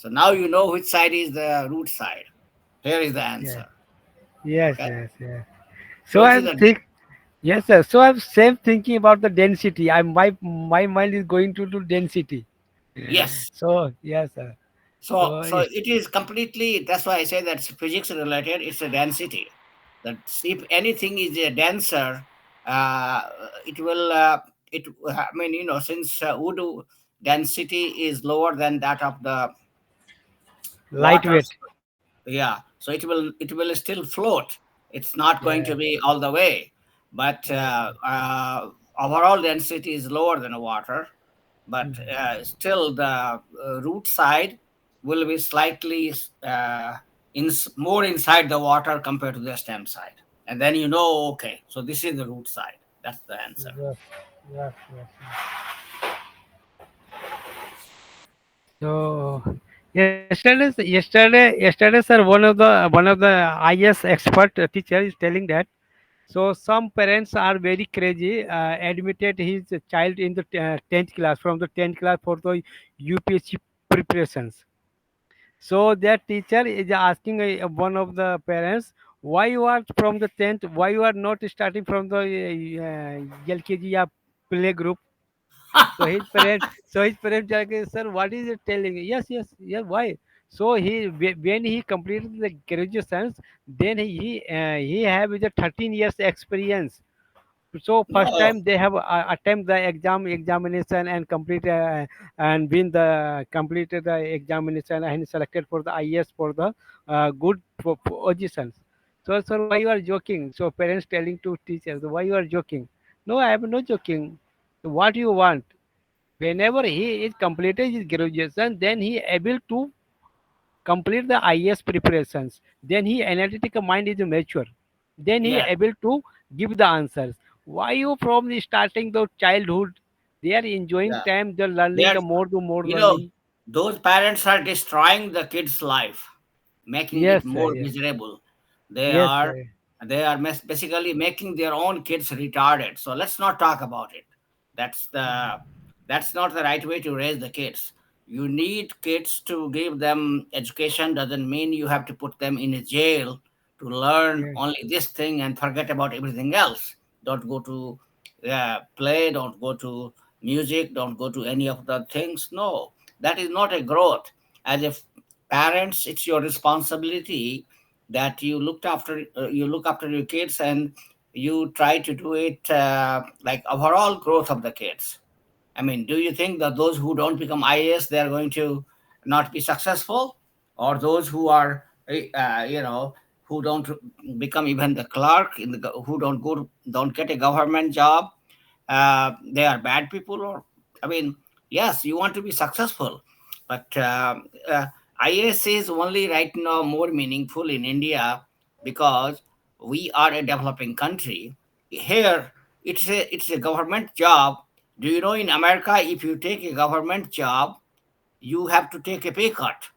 So now you know which side is the root side. Here is the Yeah. answer. Yes, Okay. yes, yes. So So it is I'm a think yes, sir. So I'm same thinking about the density. My mind is going to density. yes. So yes, sir. So So it's it is completely. That's why I say that's physics related. It's a density. That if anything is a denser, uh, it will. It. I mean, since wood density is lower than that of the water. lightweight. Yeah. So it will still float. It's not going Yeah. to be all the way, but Okay. overall density is lower than water, but Mhm. still the root side will be slightly more inside the water compared to the stem side. And then okay, so this is the root side. That's the answer. Yes, yes, yes, yes. So yesterday, sir, one of the IS expert teacher is telling that. So some parents are very crazy. Admitted his child in the 10th class, from the 10th class for the UPSC preparations. So that teacher is asking one of the parents, why you are from the 10th, why you are not starting from the LKG or play group. So his parents are like, sir, what is it telling? Yes, yes, yeah. Why? So when he completed the graduation, then he have the 13 years experience. So first No. time they have attempt the examination and complete and win the completed the examination and selected for the IS for the good positions. So sir, why you are joking? So parents telling to teachers, why you are joking? No, I am not joking. What you want? Whenever he is completed his graduation, then he able to complete the IS preparations. Then he analytical mind is mature. Then he Yeah. able to give the answers. Why you from the starting the childhood? They are enjoying Yeah. time. They're learning There's, more to more you know, learning. those parents are destroying the kid's life, making it Yes, sir. more Yes, miserable. They yes, are sir. basically making their own kids retarded. So let's not talk about it. That's the that's not the right way to raise the kids. You need kids to give them education. Doesn't mean you have to put them in a jail to learn Yeah. only this thing and forget about everything else. Don't go to play. Don't go to music. Don't go to any of the things. No, that is not a growth. As a parents, it's your responsibility that you look after your kids, and you try to do it like overall growth of the kids. I mean, do you think that those who don't become IAS, they are going to not be successful, or those who are who don't become even the clerk who don't get a government job, they are bad people? Or, I mean, yes, you want to be successful, but IAS is only right now more meaningful in India because we are a developing country. Here, it's a government job. Do you know in America, if you take a government job, you have to take a pay cut?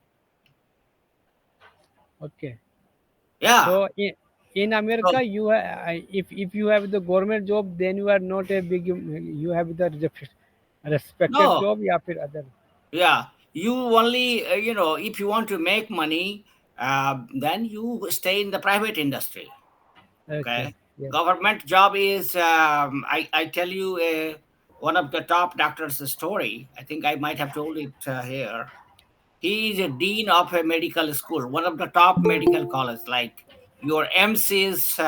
Okay. Yeah. So in So, America, if you have the government job, then you are not a big. You have the respected no, job. Yeah, फिर other. yeah. You only, if you want to make money, then you stay in the private industry. Okay. Okay. Yes. Government job is, I tell you, one of the top doctors' story. I think I might have told it here. He is a dean of a medical school, one of the top medical college. Like your MCs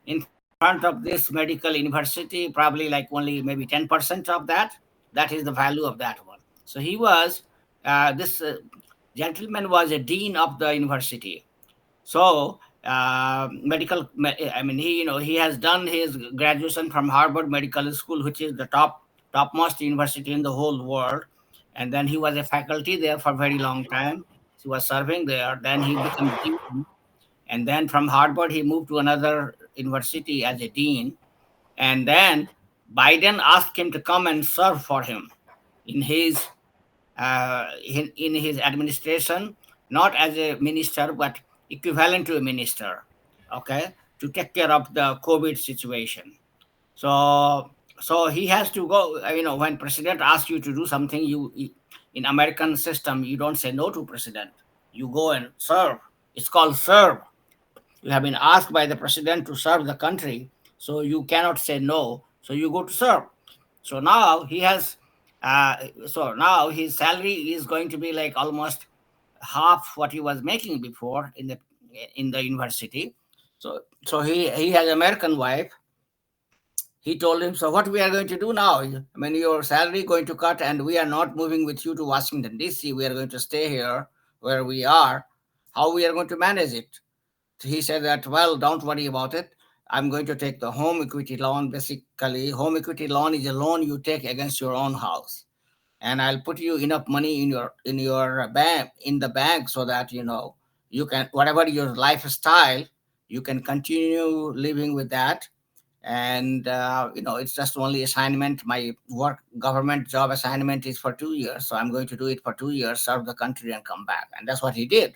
in front of this medical university, probably like only maybe 10% of that. That is the value of that one. So he was, this gentleman was a dean of the university. So I mean, he has done his graduation from Harvard Medical School, which is the topmost university in the whole world. And then he was a faculty there for a very long time. He was serving there. Then he became dean, and then from Harvard he moved to another university as a dean. And then Biden asked him to come and serve for him in his administration, not as a minister, but equivalent to a minister, okay, to take care of the COVID situation. So he has to go. When president asks you to do something, In American system, you don't say no to president. You go and serve. It's called serve. You have been asked by the president to serve the country, so you cannot say no. So you go to serve. So now he has, uh, so now his salary is going to be like almost half what he was making before in the university. So he has American wife. He told him, so what we are going to do now? I mean, your salary going to cut, and we are not moving with you to Washington D.C. We are going to stay here where we are. How we are going to manage it? He said that, well, don't worry about it. I'm going to take the home equity loan. Basically, home equity loan is a loan you take against your own house, and I'll put you enough money in your bank, in the bank, so that you can, whatever your lifestyle, you can continue living with that. And it's just only assignment. My work government job assignment is for 2 years, so I'm going to do it for 2 years, serve the country, and come back. And that's what he did.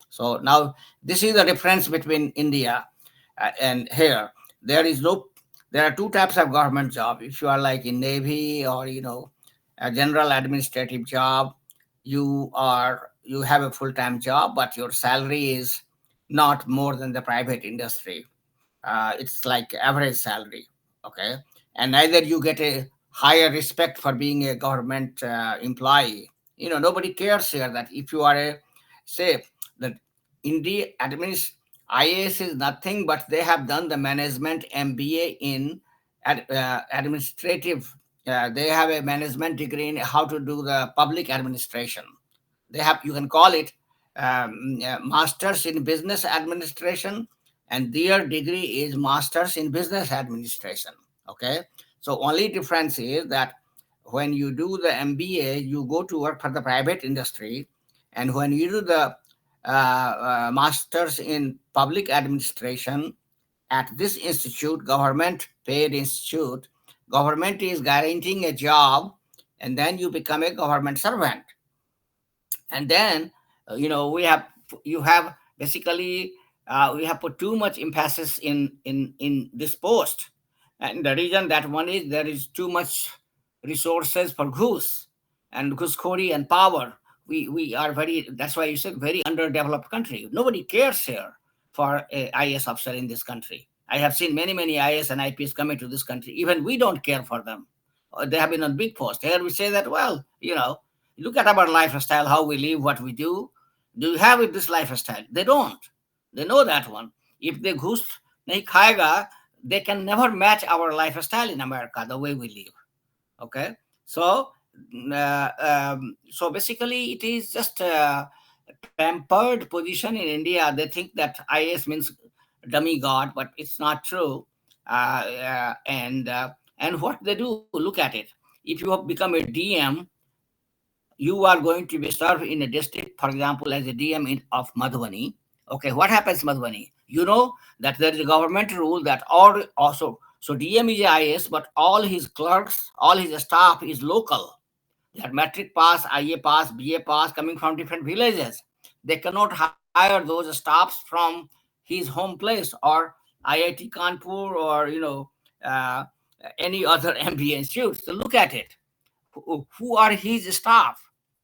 So now this is the difference between India and here. There is no, there are two types of government job. If you are like in Navy, or a general administrative job, you have a full-time job, but your salary is not more than the private industry. It's like average salary. Okay. And neither you get a higher respect for being a government employee. Nobody cares here that if you are a, say, that India IAS is nothing but they have done the management MBA in administrative. They have a management degree in how to do the public administration. They have, you can call it masters in business administration, and their degree is masters in business administration. Okay. So only difference is that when you do the MBA, you go to work for the private industry, and when you do the masters in public administration at this institute, government paid institute, government is guaranteeing a job, and then you become a government servant. And then we have, you have basically, we have put too much emphasis in this post. And the reason, that one is there is too much resources for goose and goosecorry and power. We are very, that's why you said, very underdeveloped country. Nobody cares here for a IS officer in this country. I have seen many IS and IPS coming to this country. Even we don't care for them. They have been on big post. Here we say that, well, look at our lifestyle, how we live, what we do. Do you have it, this lifestyle? They don't. They know that one. If they goose nahi khayega, they can never match our lifestyle in America, the way we live. Okay. So basically it is just a pampered position in India. They think that IS means dummy god, but it's not true. And what they do, look at it. If you have become a DM, you are going to be served in a district, for example, as a DM of Madhubani. Okay, what happens, Madhubani? That there is a government rule that all also, so DM is a IS, but all his clerks, all his staff is local. They are metric pass, IA pass, BA pass, coming from different villages. They cannot hire those staffs from his home place, or IIT Kanpur, or uh, any other MBA institute. So look at it. Who are his staff?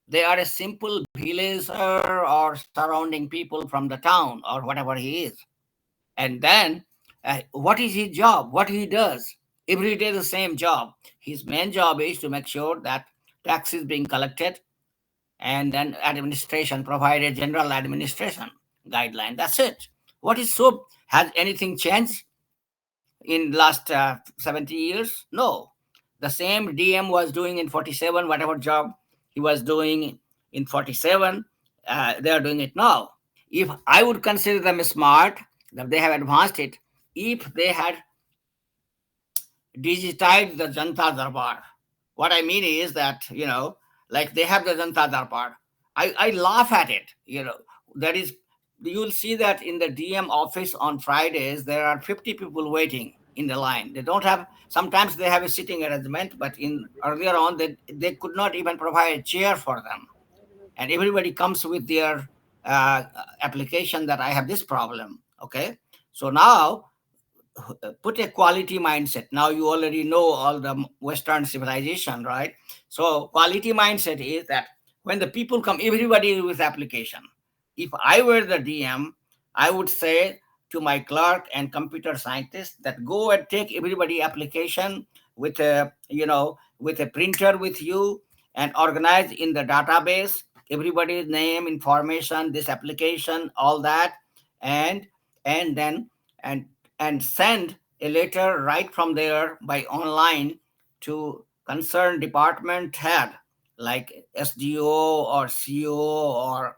They are a simple villager or surrounding people from the town or whatever he is. And then, what is his job? What he does? Every day the same job. His main job is to make sure that tax is being collected, and then administration, provide a general administration guideline. That's it. What is so? Has anything changed in last 70 years? No. The same DM was doing in 47, whatever job he was doing in 47, they are doing it now. If I would consider them smart, that they have advanced it, if they had digitized the Janta Darbar. What I mean is that, like they have the Janta Darbar. I laugh at it. There is, you'll see that in the DM office on Fridays, there are 50 people waiting in the line. They don't have, sometimes they have a sitting arrangement, but in earlier on, they could not even provide a chair for them. And everybody comes with their uh, application that I have this problem. Okay. So now put a quality mindset. Now you already know all the Western civilization, right? So quality mindset is that when the people come, everybody with application. If I were the DM, I would say to my clerk and computer scientist that go and take everybody application with a, with a printer with you, and organize in the database everybody's name, information, this application, all that, and then and send a letter right from there by online to concerned department head, like SDO or CO or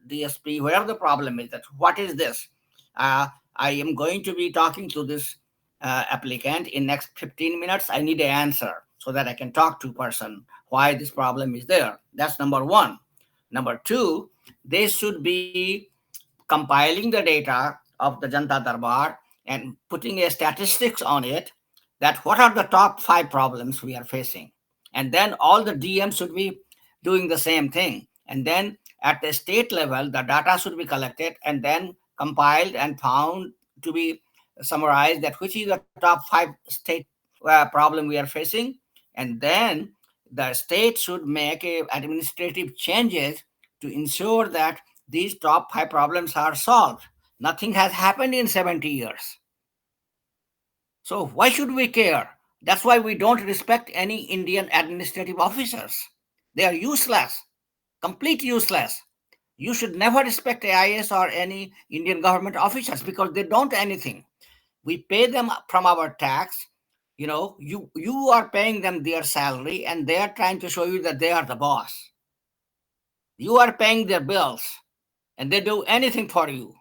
DSP, wherever the problem is, that what is this? I am going to be talking to this applicant in next 15 minutes. I need an answer so that I can talk to person why this problem is there. That's number one. Number two, they should be compiling the data of the Janta Darbar and putting a statistics on it, that what are the top five problems we are facing. And then all the DMs should be doing the same thing. And then at the state level, the data should be collected and then compiled and found to be summarized, that which is the top five state problem we are facing. And then the state should make administrative changes to ensure that these top five problems are solved. Nothing has happened in 70 years. So why should we care? That's why we don't respect any Indian administrative officers. They are useless, complete useless. You should never respect AIS or any Indian government officers because they don't anything. We pay them from our tax. You are paying them their salary, and they are trying to show you that they are the boss. You are paying their bills, and they do anything for you,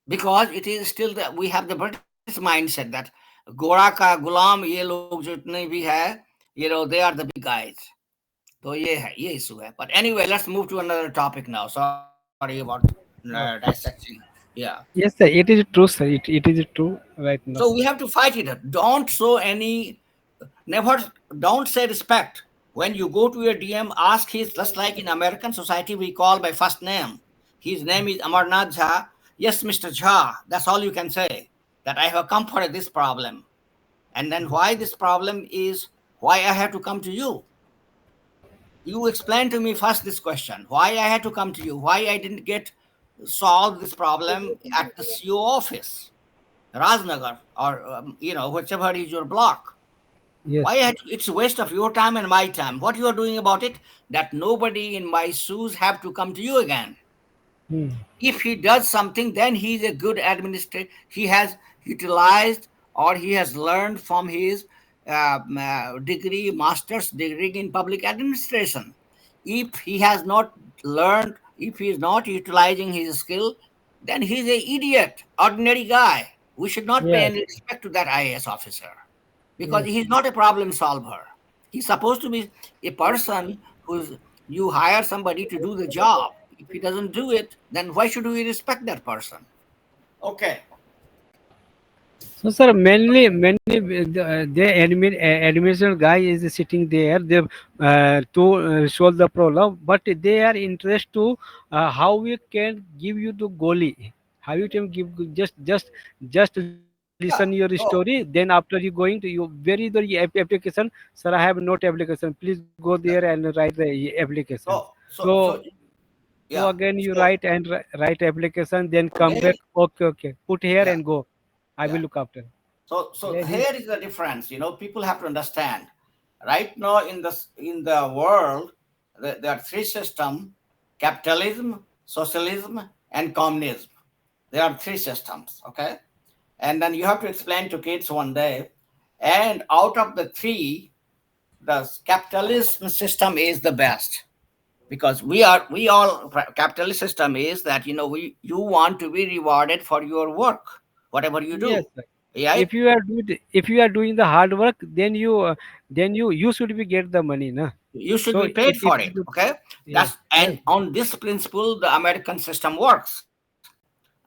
because it is still that we have the British mindset that Gora ka gulam ye log jitne bhi hai, they are the big guys. So ye issue hai. But anyway, let's move to another topic now. Sorry about Okay. dissecting. Yeah. Yes, sir. It is true, sir. It is true right now. So we have to fight it. Don't show any, never, don't say respect. When you go to your DM, ask his, just like in American society, we call by first name. His name is Amarnath Jha. Yes, Mr. Jha. That's all you can say. That I have come for this problem. And then why this problem is, why I have to come to you. You explain to me first this question. Why I had to come to you? Why I didn't get solve this problem at the CO office, Rajnagar, or whichever is your block. Yes. Why it's a waste of your time and my time. What you are doing about it? That nobody in my shoes have to come to you again. Hmm. If he does something, then he is a good administrator. He has utilized, or he has learned from his degree, master's degree in public administration. If he has not learned, if he is not utilizing his skill, then he's an idiot, ordinary guy. We should not pay Yes. any respect to that IAS officer, because Yes. he's not a problem solver. He's supposed to be a person who's, you hire somebody to do the job. If he doesn't do it, then why should we respect that person? Okay. So, sir, the administration guy is sitting there to solve the problem, but they are interested to how we can give you the goalie. How you can give just listen your Yeah. story. Then So after you going to you very the application, sir, I have not application. Please go there yeah. and write the application. So Yeah. again you So write and write application, then come here, back. Okay, okay. Put here yeah, and go. I will yeah. look after. So Yeah, he. here is the difference. People have to understand. Right now in the world, there are three systems: capitalism, socialism, and communism. There are three systems. Okay, and then you have to explain to kids one day. And out of the three, the capitalism system is the best, because we all, capitalist system is that, you want to be rewarded for your work, whatever you Yes, do, sir. right? If you are doing the hard work, then you should be get the money, na. You should So be paid it for is it. Okay. yes, And yes, on this principle, the American system works.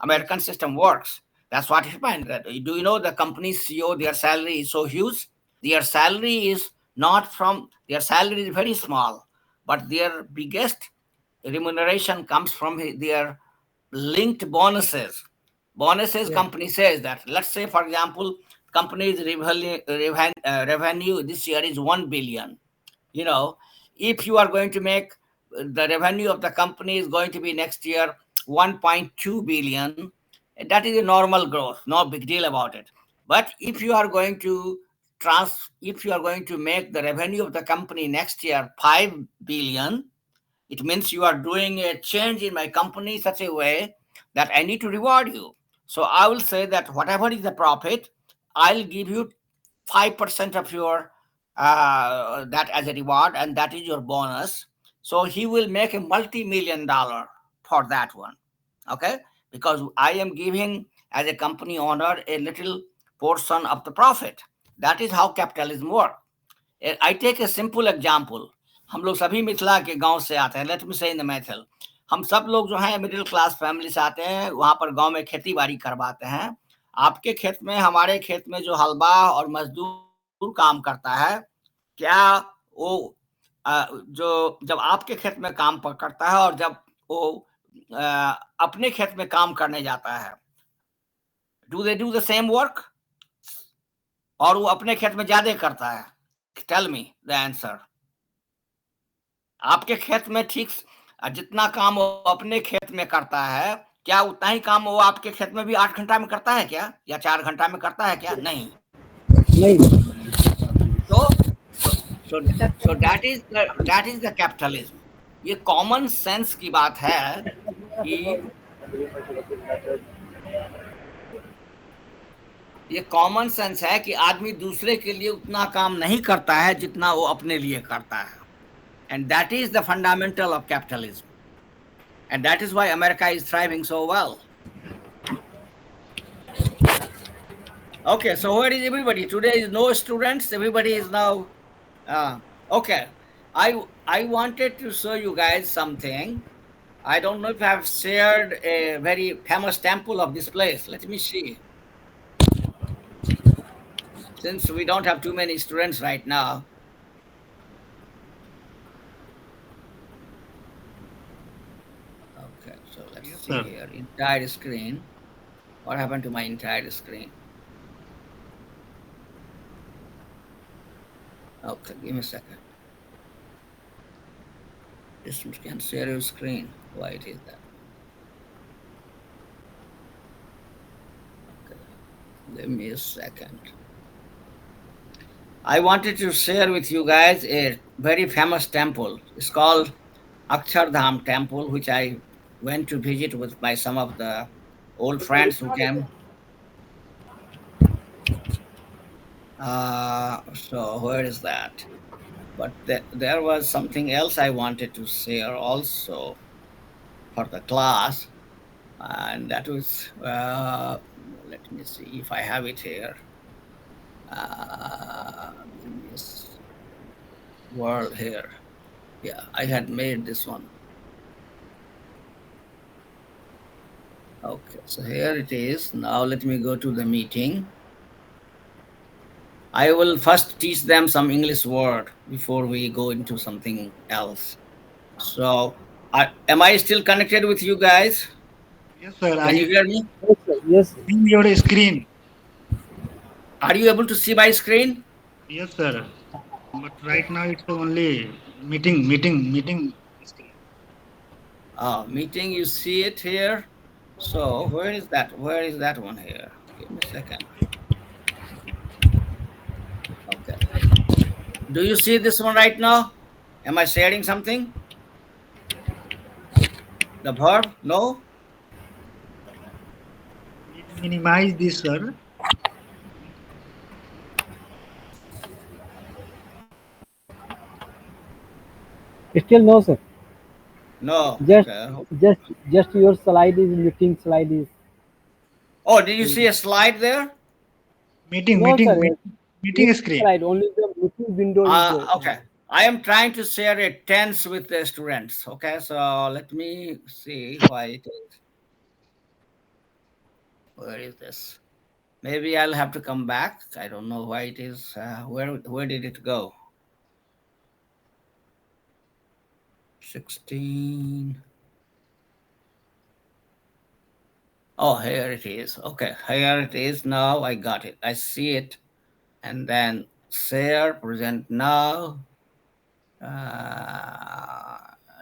American yes, system works. That's what happened. Do you know the company's CEO, their salary is so huge? Their salary is not from, their salary is very small, but their biggest remuneration comes from their linked bonuses. Bonuses, yes, company says that, let's say, for example, company's revenue this year is 1 billion. You know, if you are going to make the revenue of the company is going to be next year 1.2 billion, that is a normal growth, no big deal about it. But if you are going to if you are going to make the revenue of the company next year 5 billion, it means you are doing a change in my company such a way that I need to reward you. So I will say that whatever is the profit, I'll give you 5% of your that as a reward, and that is your bonus. So he will make a multi-million dollar for that one. Okay, because I am giving as a company owner a little portion of the profit. That is how capitalism works. I take a simple example. हम लोग सभी मिथिला के गांव से आते हैं. Let me से in the methyl, हम सब लोग जो हैं मिडिल क्लास फैमिली से आते हैं, वहां पर गांव में खेती बाड़ी करवाते हैं. आपके खेत में, हमारे खेत में जो हलवा और मजदूर काम करता है, क्या वो जो जब आपके खेत में काम करता है और जब वो अपने खेत में काम करने जाता है, do they do the same work, और वो अपने खेत में ज्यादा करता है? Tell me the answer. आपके खेत में ठीक जितना काम वो अपने खेत में करता है, क्या उतना ही काम वो आपके खेत में भी 8 घंटा में करता है क्या, या 4 घंटा में करता है क्या? नहीं. नहीं. तो so that is the capitalism. ये कॉमन सेंस की बात है कि ये कॉमन सेंस है कि आदमी दूसरे के लिए उतना काम नहीं करता है जितना वो अपने लिए करता है. And that is the fundamental of capitalism. And that is why America is thriving so well. Okay, so where is everybody? Today is no students. Everybody is now. Okay, I wanted to show you guys something. I don't know if I have shared a very famous temple of this place. Let me see. Since we don't have too many students right now. Okay, so let's Yes, see sir. here. Entire screen. What happened to my entire screen? Okay, give me a second. This can share your screen. Why it is that? Okay, give me a second. I wanted to share with you guys a very famous temple. It's called Akshardham Temple, which I went to visit with my some of the old friends who came. So where is that? But there was something else I wanted to share also for the class, and that was let me see if I have it here. Give me world here. Yeah, I had made this one. Okay, so here it is. Now let me go to the meeting. I will first teach them some English word before we go into something else. So, am I still connected with you guys? Yes, sir. Can you I hear me? Yes, sir. Yes, sir. see your screen. Are you able to see my screen? Yes, sir. But right now it's only meeting screen. Meeting, you see it here. So, where is that? Where is that one here? Give me a second. Okay. Do you see this one right now? Am I sharing something? The verb? No? Minimize this, sir. Still no, sir. No. Just, Okay. just, just your slide is meeting slide is. Oh, did you see a slide there? Meeting, No, meeting, sir. meeting, meeting Meeting screen. slide only the meeting window is there. Okay. I am trying to share a tense with the students. Okay, so let me see why it is. Where is this? Maybe I'll have to come back. I don't know why it is. Where did it go? 16. Oh, here it is. Okay, here it is. Now I got it. I see it. And then share, present now.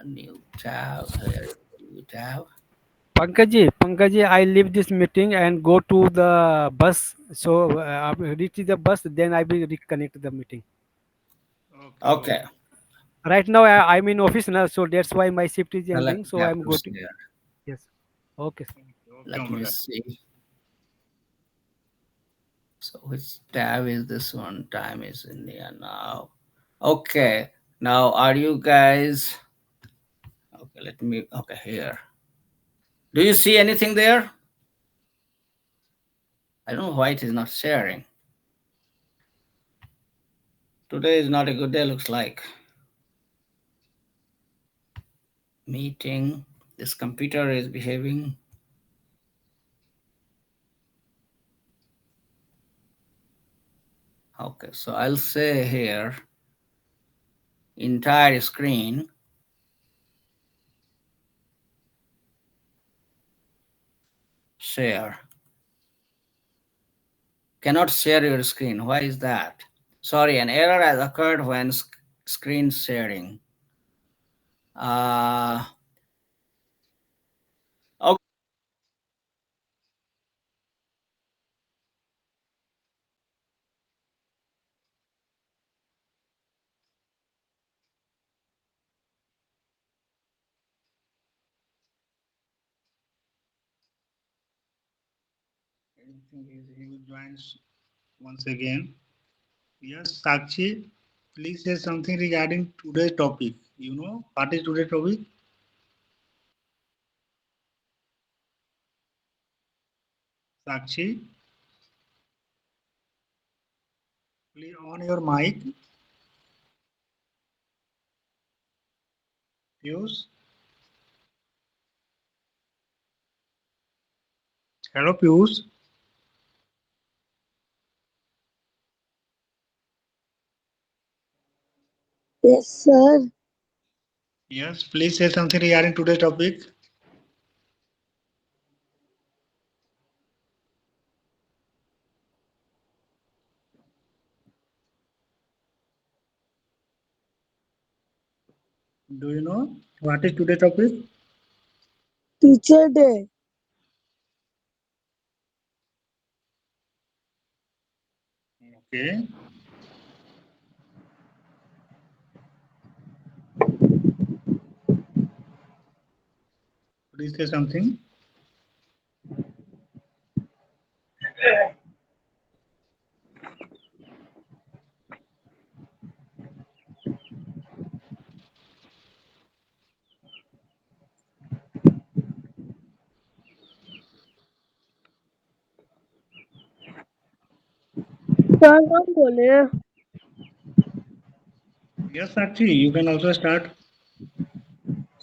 New tab. Here, new tab. Pankaj ji, I leave this meeting and go to the bus. So reach the bus, then I will reconnect the meeting. Okay, Okay. okay. Right now I'm in office now, so that's why my shift is Let ending. me So have I'm to going. see here. Yes. Okay, sir. Okay, Let Om me Prakash. see. So which tab is this one? Time is India now. Okay. Now are you guys okay, let me okay here. Do you see anything there? I don't know why it is not sharing. Today is not a good day, looks like. Meeting. This computer is behaving. Okay, so I'll say here entire screen share. Cannot share your screen. Why is that? Sorry, an error has occurred when screen sharing. Uh, okay. I think he will join once again. Yes, Sakshi, please say something regarding today's topic. You know what is today's topic? Sakshi, please on your mic. Piyush. Hello, Piyush. Yes, sir. Yes, please say something regarding today's topic. Do you know what is today's topic? Teacher Day. Okay, please say something. Sir कौन बोले? Yes, Sakshi, you can also start.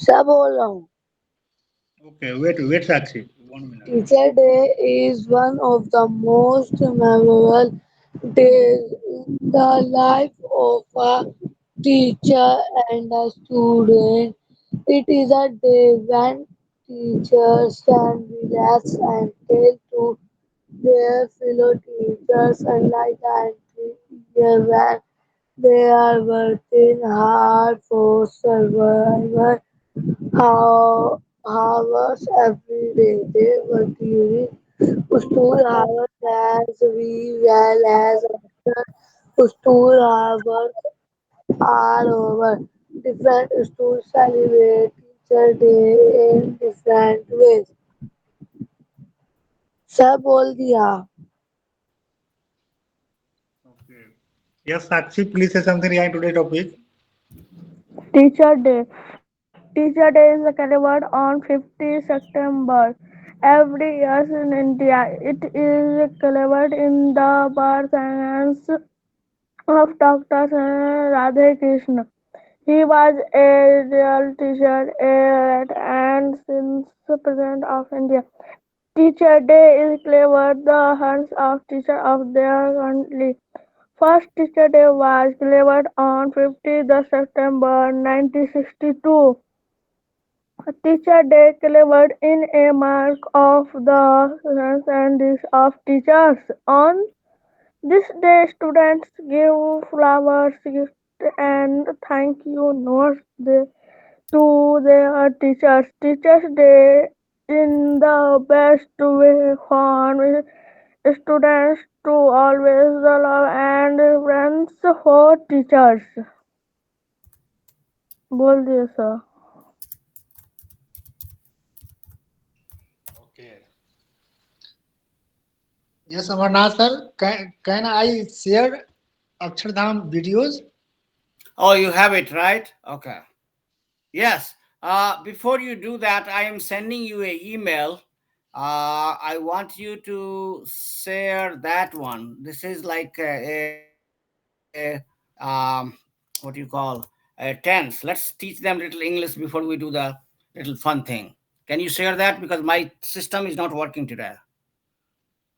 Sir बोल रहा हूँ. Okay, wait, Sakshi. 1 minute. Teacher Day is one of the most memorable days in the life of a teacher and a student. It is a day when teachers can relax and tell to their fellow teachers, unlike the year when they are working hard for survival. How hours every day they were during school hours as well as after school hours are over. Different schools celebrate Teacher Day in different ways. सब बोल दिया. Okay. Yes, Sakshi, please say something regarding today's topic. Teacher Day. Teacher Day is celebrated on 50 September. Every year in India, it is celebrated in the birth and of Dr. Radhe Krishna. He was a real teacher and since President of India. Teacher Day is celebrated the hands of teachers of their country. First Teacher Day was celebrated on 50th September 1962. Teacher Day celebrated in a mark of the presence and this of teachers. On this day, students give flowers, gifts, and thank you notes to their teachers. Teachers Day in the best way for students to always love and friends for teachers. बोल दिए sir. Okay. Yes, Amarnath sir, can I share Akshardham videos? Oh, you have it, right? Okay. Yes. Before you do that, I am sending you a email. I want you to share that one. This is like what do you call a tense. Let's teach them little English before we do the little fun thing. Can you share that, because my system is not working today?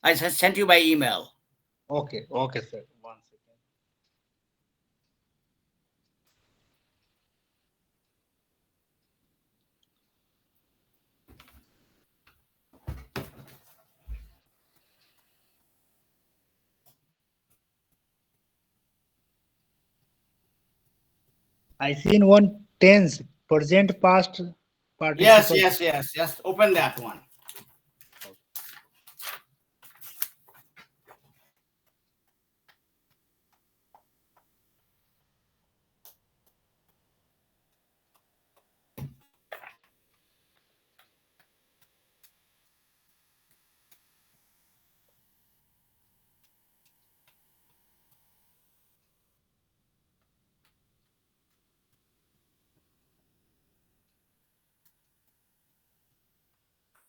I sent you by email. Okay, okay, sir. 1 second. I see in one tense, present, past Yes, participle. yes, yes, yes. Open that one.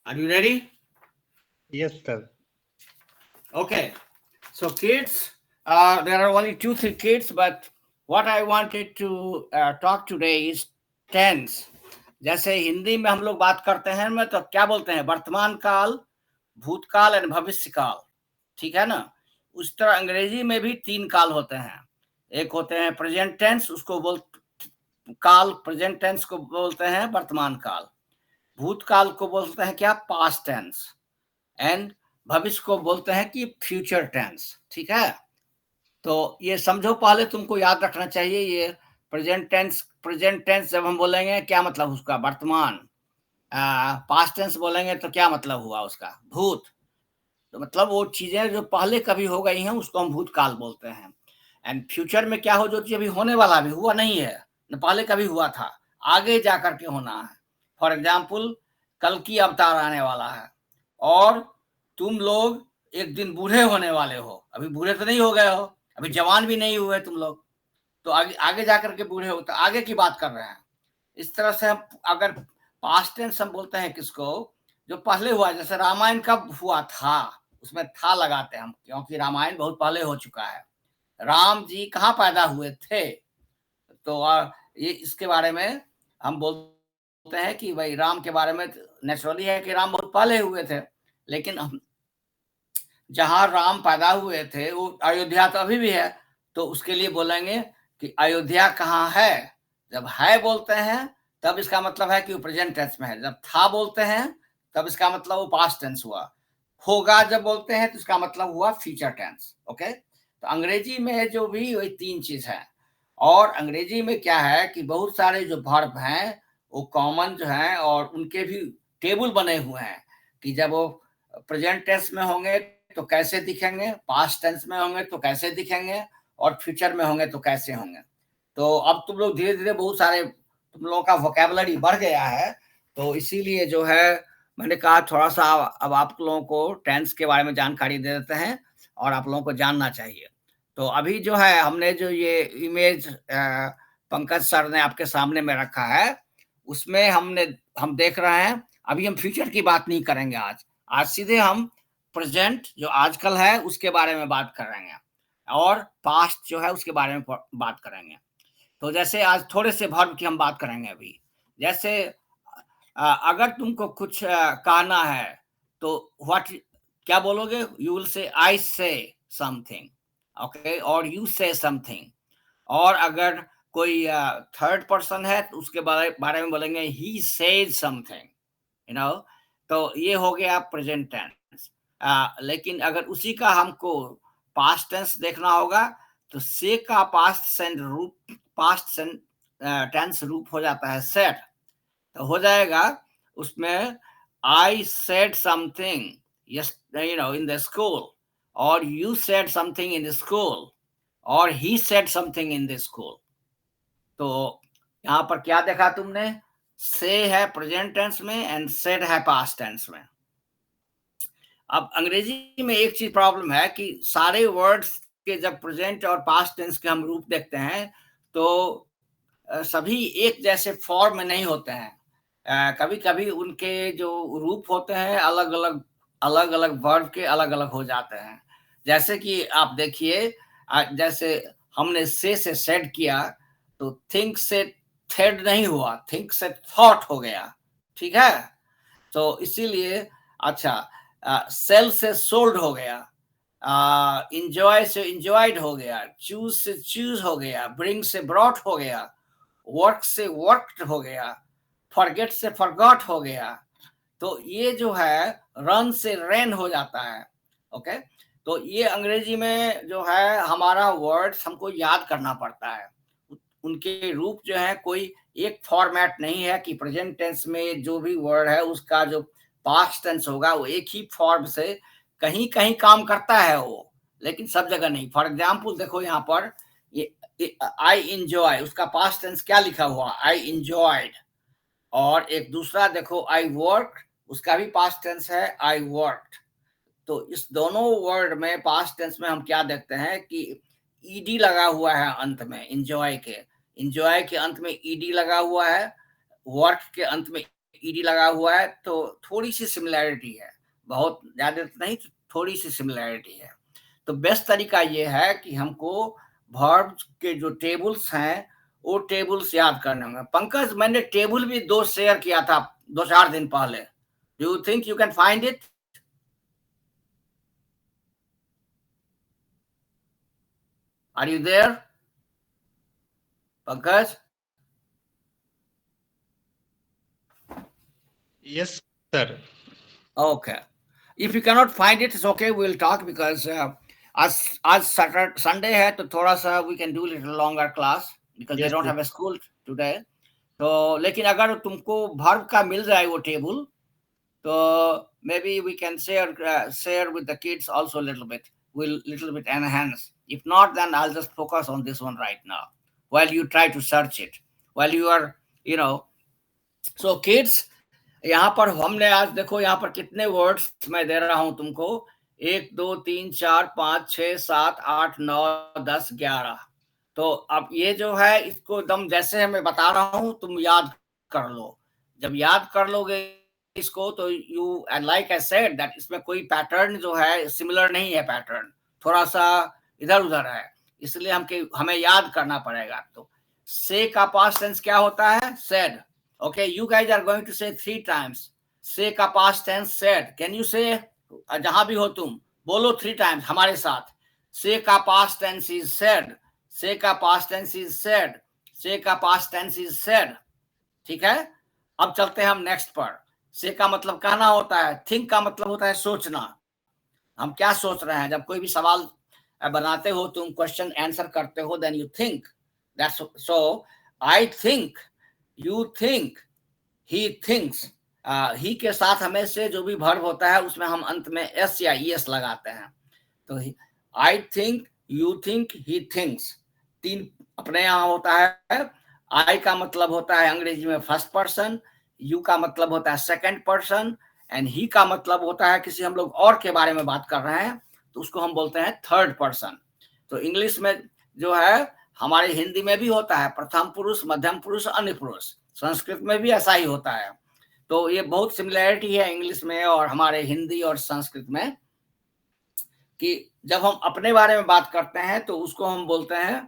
Are you ready? Yes, sir. Okay. So kids, there are only 3 kids, but what I wanted to talk today is tense. जैसे हिंदी में हम लोग बात करते हैं में तो क्या बोलते हैं, वर्तमान काल, भूतकाल और भविष्य काल, ठीक है ना? उस तरह अंग्रेजी में भी 3 काल होते हैं. एक होते हैं प्रेजेंट टेंस, उसको काल, प्रेजेंट टेंस को बोलते हैं वर्तमान काल. भूतकाल को बोलते हैं क्या, पास्ट टेंस. एंड भविष्य को बोलते हैं कि फ्यूचर टेंस. ठीक है, तो ये समझो, पहले तुमको याद रखना चाहिए ये प्रेजेंट टेंस जब हम बोलेंगे क्या मतलब उसका, वर्तमान. पास्ट टेंस बोलेंगे तो क्या मतलब हुआ उसका, भूत. तो मतलब वो चीजें जो पहले कभी हो गई हैं उसको हम भूतकाल बोलते हैं. एंड फ्यूचर में क्या हो, जो चीज अभी होने वाला, अभी हुआ नहीं है, न पहले कभी हुआ था, आगे जा करके होना है. फॉर एग्जाम्पल, कल की अवतार आने वाला है, और तुम लोग एक दिन बूढ़े होने वाले हो. अभी बूढ़े तो नहीं हो गए हो, अभी जवान भी नहीं हुए तुम लोग, तो आगे आगे जाकर के बूढ़े हो, तो आगे की बात कर रहे हैं. इस तरह से हम अगर पास्ट टेंस हम बोलते हैं किसको, जो पहले हुआ. जैसे रामायण कब हुआ था, उसमें था लगाते हैं हम, क्योंकि रामायण बहुत पहले हो चुका है. राम जी कहाँ पैदा हुए थे, तो ये इसके बारे में हम बोलते हैं कि भाई राम के बारे में नेचुरली है कि राम बहुत पहले हुए थे, लेकिन हम जहां राम पैदा हुए थे वो अयोध्या तो अभी भी है, तो उसके लिए बोलेंगे कि अयोध्या कहाँ है. जब है बोलते हैं तब इसका मतलब है कि वो प्रेजेंट टेंस में है. जब था बोलते हैं तब इसका मतलब वो पास्ट टेंस हुआ. होगा जब बोलते हैं तो इसका मतलब हुआ फ्यूचर टेंस. ओके, तो अंग्रेजी में जो भी वही 3 चीज है. और अंग्रेजी में क्या है कि बहुत सारे जो वर्ब हैं वो कॉमन जो हैं, और उनके भी टेबल बने हुए हैं कि जब वो प्रेजेंट टेंस में होंगे तो कैसे दिखेंगे, पास्ट टेंस में होंगे तो कैसे दिखेंगे, और फ्यूचर में होंगे तो कैसे होंगे. तो अब तुम लोग धीरे धीरे बहुत सारे तुम लोगों का वोकैबुलरी बढ़ गया है, तो इसीलिए जो है मैंने कहा थोड़ा सा अब आप लोगों को टेंस के बारे में जानकारी दे देते हैं, और आप लोगों को जानना चाहिए. तो अभी जो है हमने जो ये इमेज पंकज सर ने आपके सामने में रखा है, उसमें हम देख रहे हैं. अभी हम फ्यूचर की बात नहीं करेंगे आज सीधे हम प्रेजेंट जो आजकल है उसके बारे में बात करेंगे, और पास्ट जो है उसके बारे में बात करेंगे. तो जैसे आज थोड़े से वर्ब की हम बात करेंगे अभी. जैसे अगर तुमको कुछ कहना है तो व्हाट क्या बोलोगे, यू विल से आई से समथिंग, ओके, और यू से समथिंग. और अगर कोई थर्ड पर्सन है तो उसके बारे में बोलेंगे he said something, you know. तो ये हो गया प्रेजेंट टेंस. लेकिन अगर उसी का हमको पास्ट टेंस देखना होगा तो से का पास्ट पास्ट टेंस रूप हो जाता है सेड, तो हो जाएगा उसमें I said something yes in the school, or you said something in the school, or he said something in the school. तो यहाँ पर क्या देखा तुमने, से है प्रेजेंट टेंस में एंड सेड है पास्ट टेंस में। अब अंग्रेजी में एक चीज प्रॉब्लम है कि सारे वर्ड्स के जब प्रेजेंट और पास्ट टेंस के हम रूप देखते हैं तो सभी एक जैसे फॉर्म में नहीं होते हैं। कभी कभी उनके जो रूप होते हैं अलग अलग वर्ब के अलग अलग हो जाते हैं। जैसे कि आप देखिए, जैसे हमने से सेड किया तो थिंक से थेड नहीं हुआ, थिंक से थॉट हो गया, ठीक है। तो इसीलिए अच्छा, सेल से सोल्ड हो गया, इंजॉय से इंजॉयड हो गया, चूज से चूज हो गया, ब्रिंग से ब्रॉट हो गया, वर्क से वर्कड हो गया, फॉरगेट से फॉरगॉट हो गया। तो ये जो है रन से रेन हो जाता है। ओके, तो ये अंग्रेजी में जो है हमारा वर्ड्स हमको याद करना पड़ता है। उनके रूप जो है कोई एक फॉर्मेट नहीं है कि प्रेजेंट टेंस में जो भी वर्ड है उसका जो पास्ट टेंस होगा वो एक ही फॉर्म से कहीं कहीं काम करता है वो, लेकिन सब जगह नहीं। फॉर एग्जाम्पल देखो यहाँ पर ये आई इंजॉय, उसका पास्ट टेंस क्या लिखा हुआ, आई इंजॉयड। और एक दूसरा देखो आई वर्क, उसका भी पास्ट टेंस है आई वर्कड। तो इस दोनों वर्ड में पास्ट टेंस में हम क्या देखते हैं कि ईडी लगा हुआ है अंत में। इंजॉय के अंत में ईडी लगा हुआ है, वर्क के अंत में ईडी लगा हुआ है। तो थोड़ी सी सिमिलैरिटी है, बहुत ज्यादा नहीं, थोड़ी सी सिमिलैरिटी है। तो बेस्ट तरीका ये है कि हमको वर्ब के जो टेबल्स हैं वो टेबल्स याद करने होंगे। पंकज, मैंने टेबल भी 2 शेयर किया था 2-4 दिन पहले। Do you think you can find it? Are you there, Pankaj? Yes, sir. Okay. If you cannot find it, it's okay. We'll talk because आज Sunday है तो थोड़ा सा we can do little longer class because they Yes, don't sir. have a school today. तो लेकिन अगर तुमको verb का मिल जाए वो टेबल तो maybe we can share with the kids also a little bit. We'll little bit enhance. If not, then I'll just focus on this one right now while you try to search it, while you are, so kids, यहाँ पर हमने आज देखो यहाँ पर कितने words मैं दे रहा हूं तुमको, 1 2 3 4 5 6 7 8 9 10 11। तो अब ये जो है इसको एकदम जैसे मैं बता रहा हूं तुम याद कर लो। जब याद कर लोगे इसको तो you and like I said that इसमें कोई पैटर्न जो है सिमिलर नहीं है, पैटर्न थोड़ा सा इधर उधर है, इसलिए हमें याद करना पड़ेगा। तो से का पास्ट टेंस क्या होता है, said. Okay, you guys are going to say 3 times say का past tense said. Can you say, जहां भी हो तुम बोलो 3 टाइम्स हमारे साथ। से का पास्ट टेंस इज सेड, से का पास्ट टेंस इज सेड, से का पास्ट टेंस इज सेड। ठीक है, अब चलते हैं हम नेक्स्ट पर। से का मतलब कहना होता है, थिंक का मतलब होता है सोचना। हम क्या सोच रहे हैं, जब कोई भी सवाल बनाते हो तुम, क्वेश्चन आंसर करते हो, then you think. That's so I think, you think, he thinks. He के साथ हमें से जो भी वर्ब होता है उसमें हम अंत में एस या ईएस लगाते हैं। तो आई think, you think, he thinks, 3 अपने यहाँ होता है। आई का मतलब होता है अंग्रेजी में फर्स्ट पर्सन, यू का मतलब होता है सेकंड पर्सन, एंड ही का मतलब होता है किसी हम लोग और के बारे में बात कर रहे हैं तो उसको हम बोलते हैं थर्ड पर्सन। तो इंग्लिश में जो है, हमारे हिंदी में भी होता है प्रथम पुरुष, मध्यम पुरुष, अन्य पुरुष। संस्कृत में भी ऐसा ही होता है। तो ये बहुत सिमिलैरिटी है इंग्लिश में और हमारे हिंदी और संस्कृत में, कि जब हम अपने बारे में बात करते हैं तो उसको हम बोलते हैं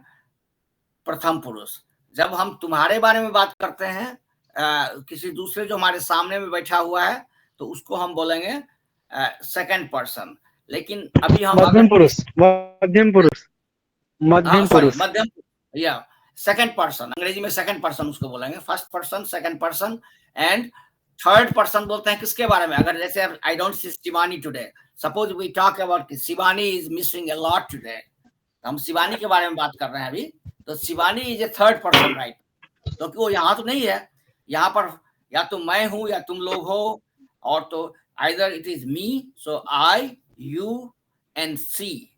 प्रथम पुरुष। जब हम तुम्हारे बारे में बात करते हैं किसी दूसरे जो हमारे सामने में बैठा हुआ है तो उसको हम बोलेंगे सेकंड पर्सन। लेकिन अभी हम मध्यम पुरुष या सेकंड पर्सन, अंग्रेजी में सेकंड पर्सन उसको बोलेंगे। First person, second person and third person बोलते हैं किसके बारे में, अगर जैसे I don't see Shivani today, suppose we talk about Shivani is missing a lot today, हम शिवानी के बारे में बात कर रहे हैं अभी, तो Shivani is a third person, right? क्योंकि वो यहाँ तो नहीं है, यहाँ पर या तो मैं हूं या तुम लोग हो, और तो either it is me, so I, you and she,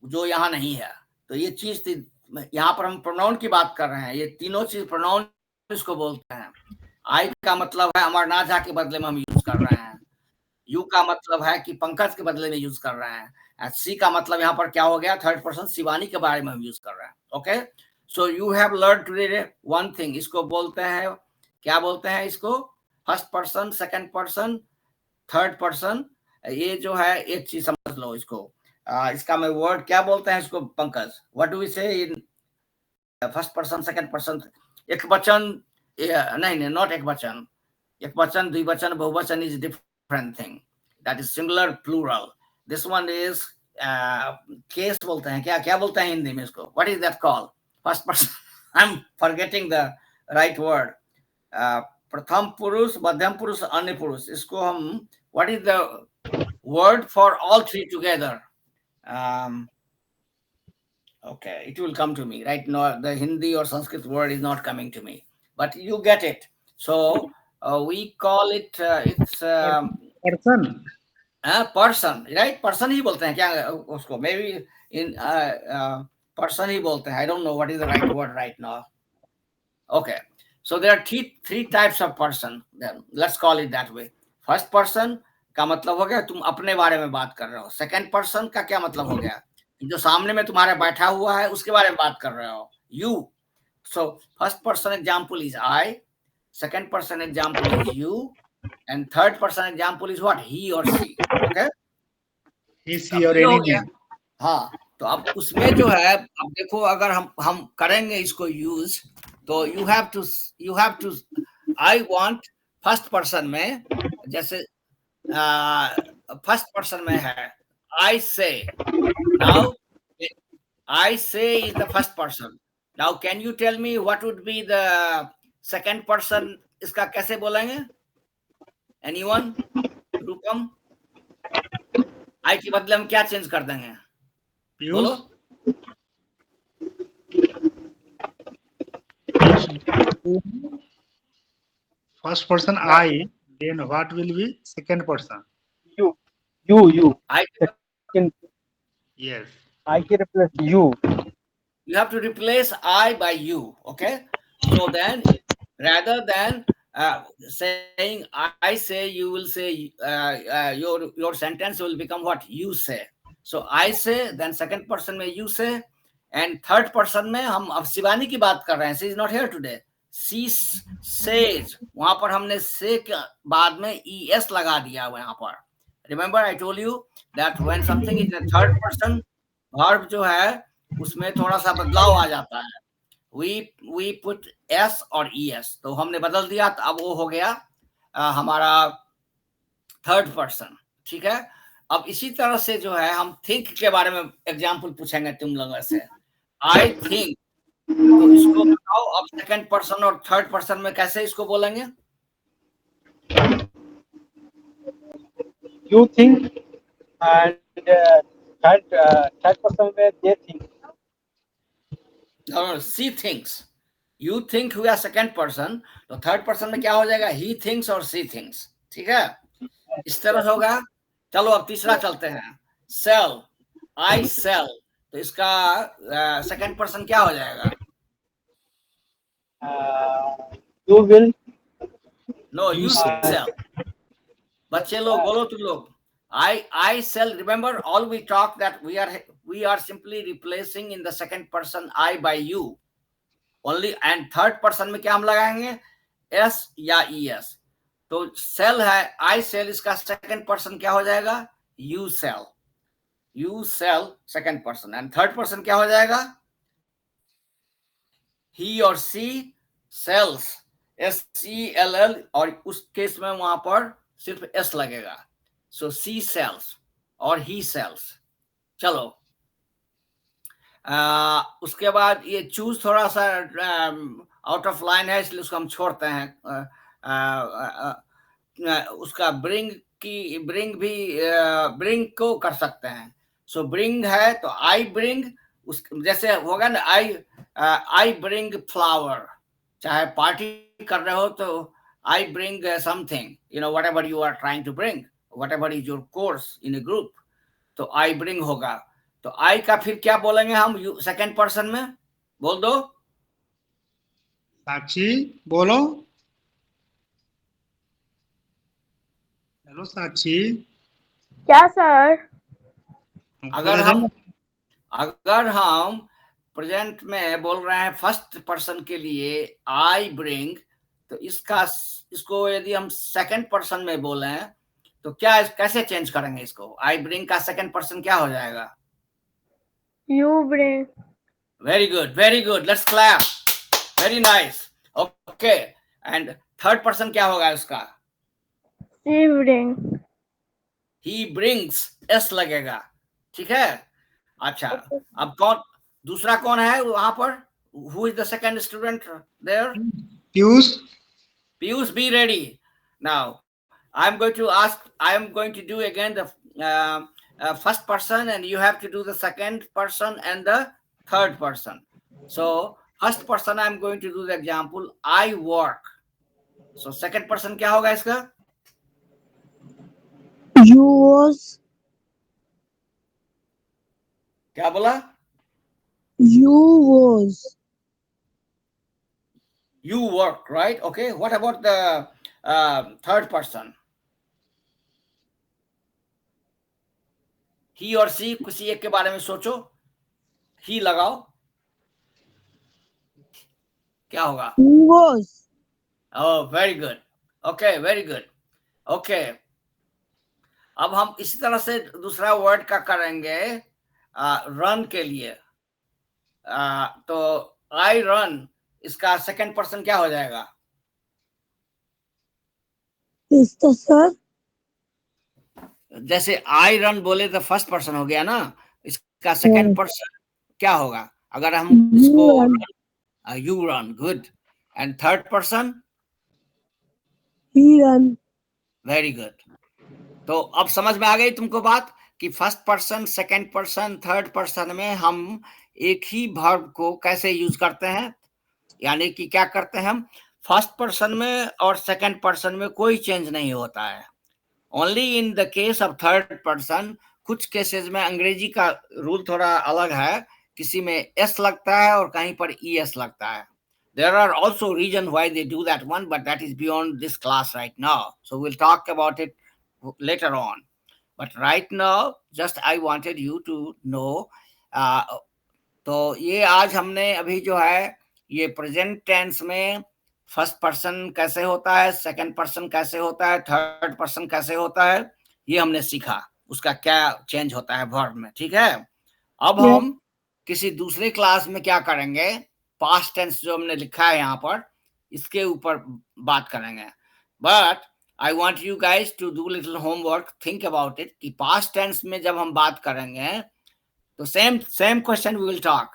जो यहाँ नहीं है। तो ये चीज थी, यहाँ पर हम प्रोनाउन की बात कर रहे हैं, ये तीनों चीज प्रोनाउन इसको बोलते हैं। आई का मतलब है अमरनाथ झा के बदले में हम यूज कर रहे हैं, यू का मतलब है कि पंकज के बदले में यूज कर रहे हैं, सी का मतलब यहाँ पर क्या हो गया, थर्ड पर्सन शिवानी के बारे में हम यूज कर रहे हैं। Okay, so you have learn today one thing, इसको बोलते हैं, क्या बोलते हैं इसको, first person, second person, third person. ये जो है एक चीज समझ लो इसको, इसका मैं वर्ड क्या बोलते हैं इसको पंकज, व्हाट डू वी से in first person, second person? एक वचन, नहीं, नॉट एक वचन, एक वचन, द्विवचन, बहुवचन is different thing, that is singular, plural. This one is case बोलते हैं, क्या क्या बोलते हैं हिंदी में इसको, what is that call, first person, I am forgetting the right word, प्रथम पुरुष, मध्यम पुरुष, अन्य पुरुष, इसको हम, what is the word for all three together? Okay, it will come to me right now. The Hindi or Sanskrit word is not coming to me, but you get it. So we call it it's person, person, right? Person ही बोलते हैं क्या उसको, maybe in person ही बोलते हैं, I don't know what is the right word right now. Okay, so there are three types of person, then let's call it that way. First person का मतलब हो गया तुम अपने बारे में बात कर रहे हो, सेकंड पर्सन का क्या मतलब हो गया, जो सामने में तुम्हारे बैठा हुआ है उसके बारे में बात कर रहे हो, you. So first person example is I, second person example is you, and third person example is what, he और she. Okay, he, she or anything. हाँ, तो अब उसमें जो है, अब देखो अगर हम करेंगे इसको यूज, तो you have to I want first person में, जैसे फर्स्ट पर्सन में है I say, now I say is the first person. Now can you tell me what would be the second person, इसका कैसे बोलेंगे, anyone? रूपम, I के बदले हम क्या चेंज कर देंगे, बोलो। First person I, then what will be second person? You. I, Yes. I can replace you. you have to replace I by you. Okay, so then rather than saying I say, you will say your sentence will become what, you say. So I say, then second person में you say, and third person में हम अब शिवानी की बात कर रहे हैं, she is not here today, she says, वहां पर हमने say के बाद में es लगा दिया वहां पर। Remember I told you that when something is a third person, verb जो है उसमें थोड़ा सा बदलाव आ जाता है, we put s और es, तो हमने बदल दिया, तो अब वो हो गया हमारा थर्ड पर्सन। ठीक है, अब इसी तरह से जो है हम थिंक के बारे में एग्जाम्पल पूछेंगे तुम लोगों से, आई थिंक, तो इसको बताओ अब सेकंड पर्सन और थर्ड पर्सन में कैसे इसको बोलेंगे? You think, and third person में they think. No, she thinks. You think हुआ सेकंड पर्सन, तो थर्ड पर्सन में क्या हो जाएगा, he thinks और she thinks। ठीक है, इस तरह होगा। चलो अब तीसरा चलते हैं, sell, I sell, तो इसका सेकंड पर्सन क्या हो जाएगा? You will. No, you sell। बच्चे लोग बोलो, तुम लोग, I sell, remember all we talk that we are simply replacing in the second person I by you only, and third person में क्या हम लगाएंगे, s या es। तो sell है, I sell, इसका second person क्या हो जाएगा, you sell second person, and third person क्या हो जाएगा, he और she sells, SELL, और उस केस में वहां पर सिर्फ s लगेगा, so she sells और he sells। चलो उसके बाद ये चूज थोड़ा सा आउट ऑफ लाइन है, इसलिए उसको हम छोड़ते हैं। उसका ब्रिंग को कर सकते हैं, सो ब्रिंग है तो आई ब्रिंग, उस जैसे होगा ना, आई I bring flower. चाहे पार्टी कर रहे हो तो I bring something, whatever you are trying to bring, whatever is your course in a group. तो I bring होगा. तो I का फिर क्या बोलेंगे हम सेकंड पर्सन में? बोल दो. साक्षी बोलो. हेलो साक्षी. क्या सर? अगर हम प्रेजेंट में बोल रहे हैं फर्स्ट पर्सन के लिए आई ब्रिंग, तो इसको यदि हम सेकंड पर्सन में बोले तो क्या कैसे चेंज करेंगे इसको? आई ब्रिंग का सेकंड पर्सन क्या हो जाएगा? You bring. Very good, let's clap. Very nice. Okay, and third person क्या होगा उसका? She bring. He brings, S लगेगा. ठीक है. अच्छा, अब दूसरा कौन है वहां पर? Who is the second student there? Piyush, be ready. Now, I am going to do again the first person, and you have to do the second person and the third person. So, first person I am going to do the example, I work. So, second person क्या होगा इसका? You was. क्या बोला? You was. You work, right? Okay. What about the third person? He or she, किसी एक के बारे में सोचो. He लगाओ. क्या होगा? He was. Oh, very good. Okay, very good. Okay. अब हम इसी तरह से दूसरा वर्ड का करेंगे रन के लिए. तो I run, इसका सेकंड पर्सन क्या हो जाएगा? इसका सर जैसे आई रन बोले तो फर्स्ट पर्सन हो गया ना. इसका सेकंड पर्सन क्या होगा अगर हम इसको? You run. Good. And third person? He run. Very good. तो अब समझ में आ गई तुमको बात कि first person, second person, third person में हम एक ही वर्ब को कैसे यूज करते हैं. यानी कि क्या करते हैं हम? फर्स्ट पर्सन में और सेकंड पर्सन में कोई चेंज नहीं होता है. Only in the case of third person. कुछ केसेस में अंग्रेजी का रूल थोड़ा अलग है. किसी में एस लगता है और कहीं पर ई एस लगता है. There are also reasons why they do that one, but that is beyond this class right now. So we'll talk about it later on. But right now, just I wanted you to know. तो ये आज हमने अभी जो है ये present tense में first person कैसे होता है, सेकंड पर्सन कैसे होता है, थर्ड पर्सन कैसे होता है, ये हमने सीखा. उसका क्या चेंज होता है वर्ब में. ठीक है. अब हम किसी दूसरे क्लास में क्या करेंगे? पास्ट टेंस जो हमने लिखा है यहाँ पर, इसके ऊपर बात करेंगे. But I want you guys to do little homework. Think about it कि पास्ट टेंस में जब हम बात करेंगे तो same question we will talk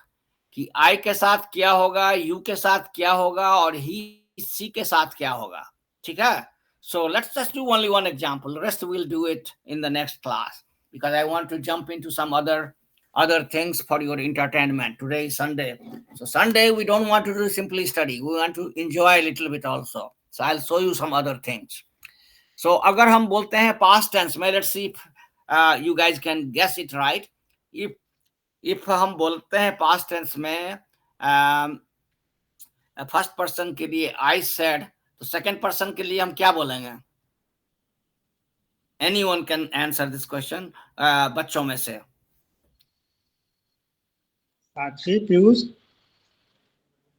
कि आई के साथ क्या होगा, यू के साथ क्या होगा और ही सी के साथ क्या होगा. ठीक है. So let's just do only one example. Rest will do it in the next class because I want to jump into some other things for your entertainment. Today is Sunday. So Sunday we don't want to do simply study. We want to enjoy a little bit also. So I'll show you some other things. So अगर हम बोलते हैं past tense में, let's see if you guys can guess it right. If हम बोलते हैं past tense में first person के लिए I said, तो सेकंड पर्सन के लिए हम क्या बोलेंगे? Anyone can answer this question. बच्चों में से साक्षी, पीयूष.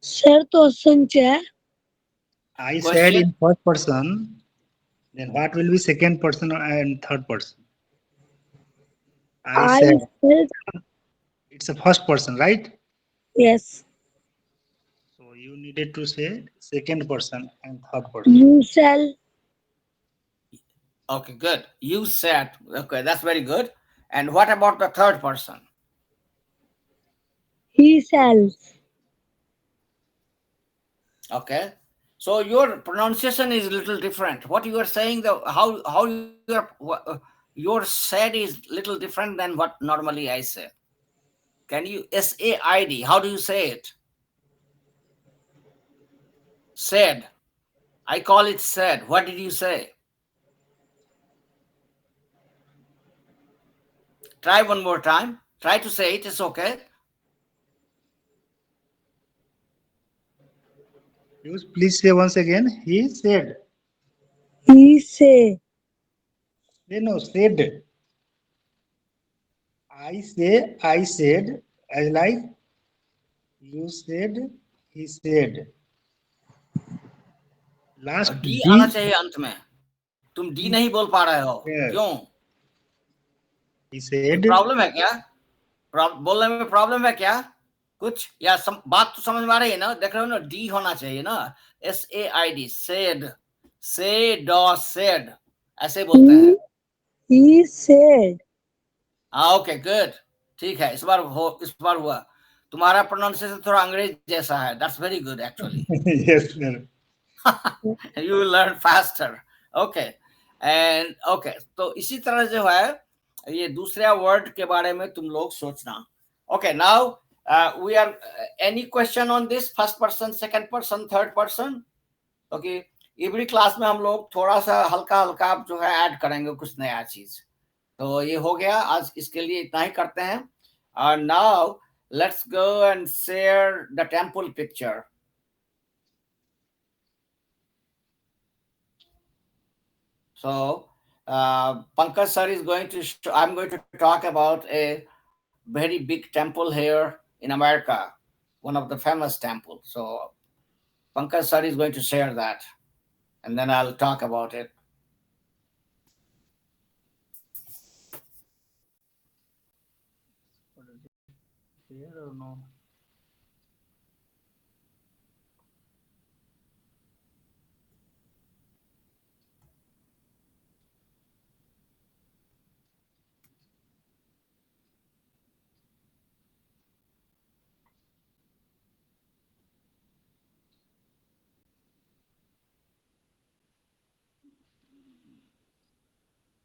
सर तो संचय. I said in first person. Then what will be second person and third person? I said it's a first person, right? Yes. So you needed to say second person and third person. You shall. Okay, good. You said. Okay, that's very good. And what about the third person? He shall. Okay. So your pronunciation is a little different. What you are saying, how your said is little different than what normally I say. Can you SAID? How do you say it? Said. I call it said. What did you say? Try one more time. Try to say it. It's okay. Please say once again. He said. He said. No, said. I said, as like you said, he said. Last D D, आना चाहिए अंत में. तुम D नहीं बोल पा रहे हो. yes. क्यों? He कोई said, प्रॉब्लम है क्या? बोलने में प्रॉब्लम है क्या? कुछ या बात तो समझ में आ रही है ना? देख रहे हो ना, डी होना चाहिए ना. SAID, said, said or said, ऐसे बोलते हैं. He said. Okay good. ठीक है, इस बार हुआ. तुम्हारा प्रोनाउंसिएशन थोड़ा अंग्रेज जैसा है. That's very good actually. yes, sir. You will learn faster. Okay. And okay, तो इसी तरह जो है ये दूसरा वर्ड के बारे में तुम लोग सोचना. Okay, now we are any question on this first person, second person, third person? Okay, every class में हम लोग थोड़ा सा हल्का हल्का जो है ऐड करेंगे कुछ नया चीज. तो ये हो गया. आज इसके लिए इतना ही करते हैं. And now let's go and share the temple picture. So Pankaj sir is going to I'm going to talk about a very big temple here in America, one of the famous temples. So Pankaj sir is going to share that, and then I'll talk about it. Here or no?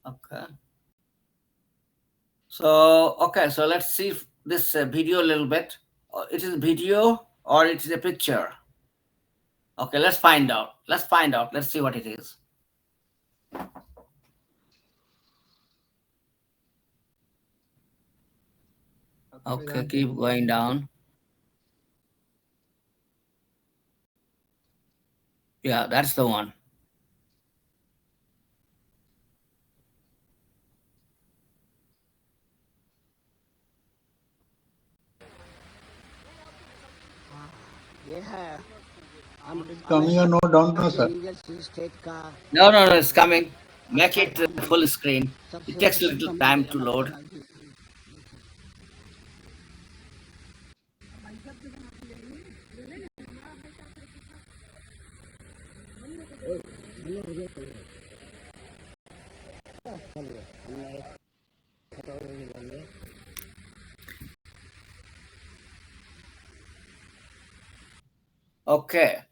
Okay. So let's see this video a little bit. It is video or it is a picture. Okay, let's find out. Let's see what it is. Okay, keep going down. Yeah, that's the one. Coming or no, don't know, sir. No, it's coming. Make it full screen. It takes a little time to load. Okay.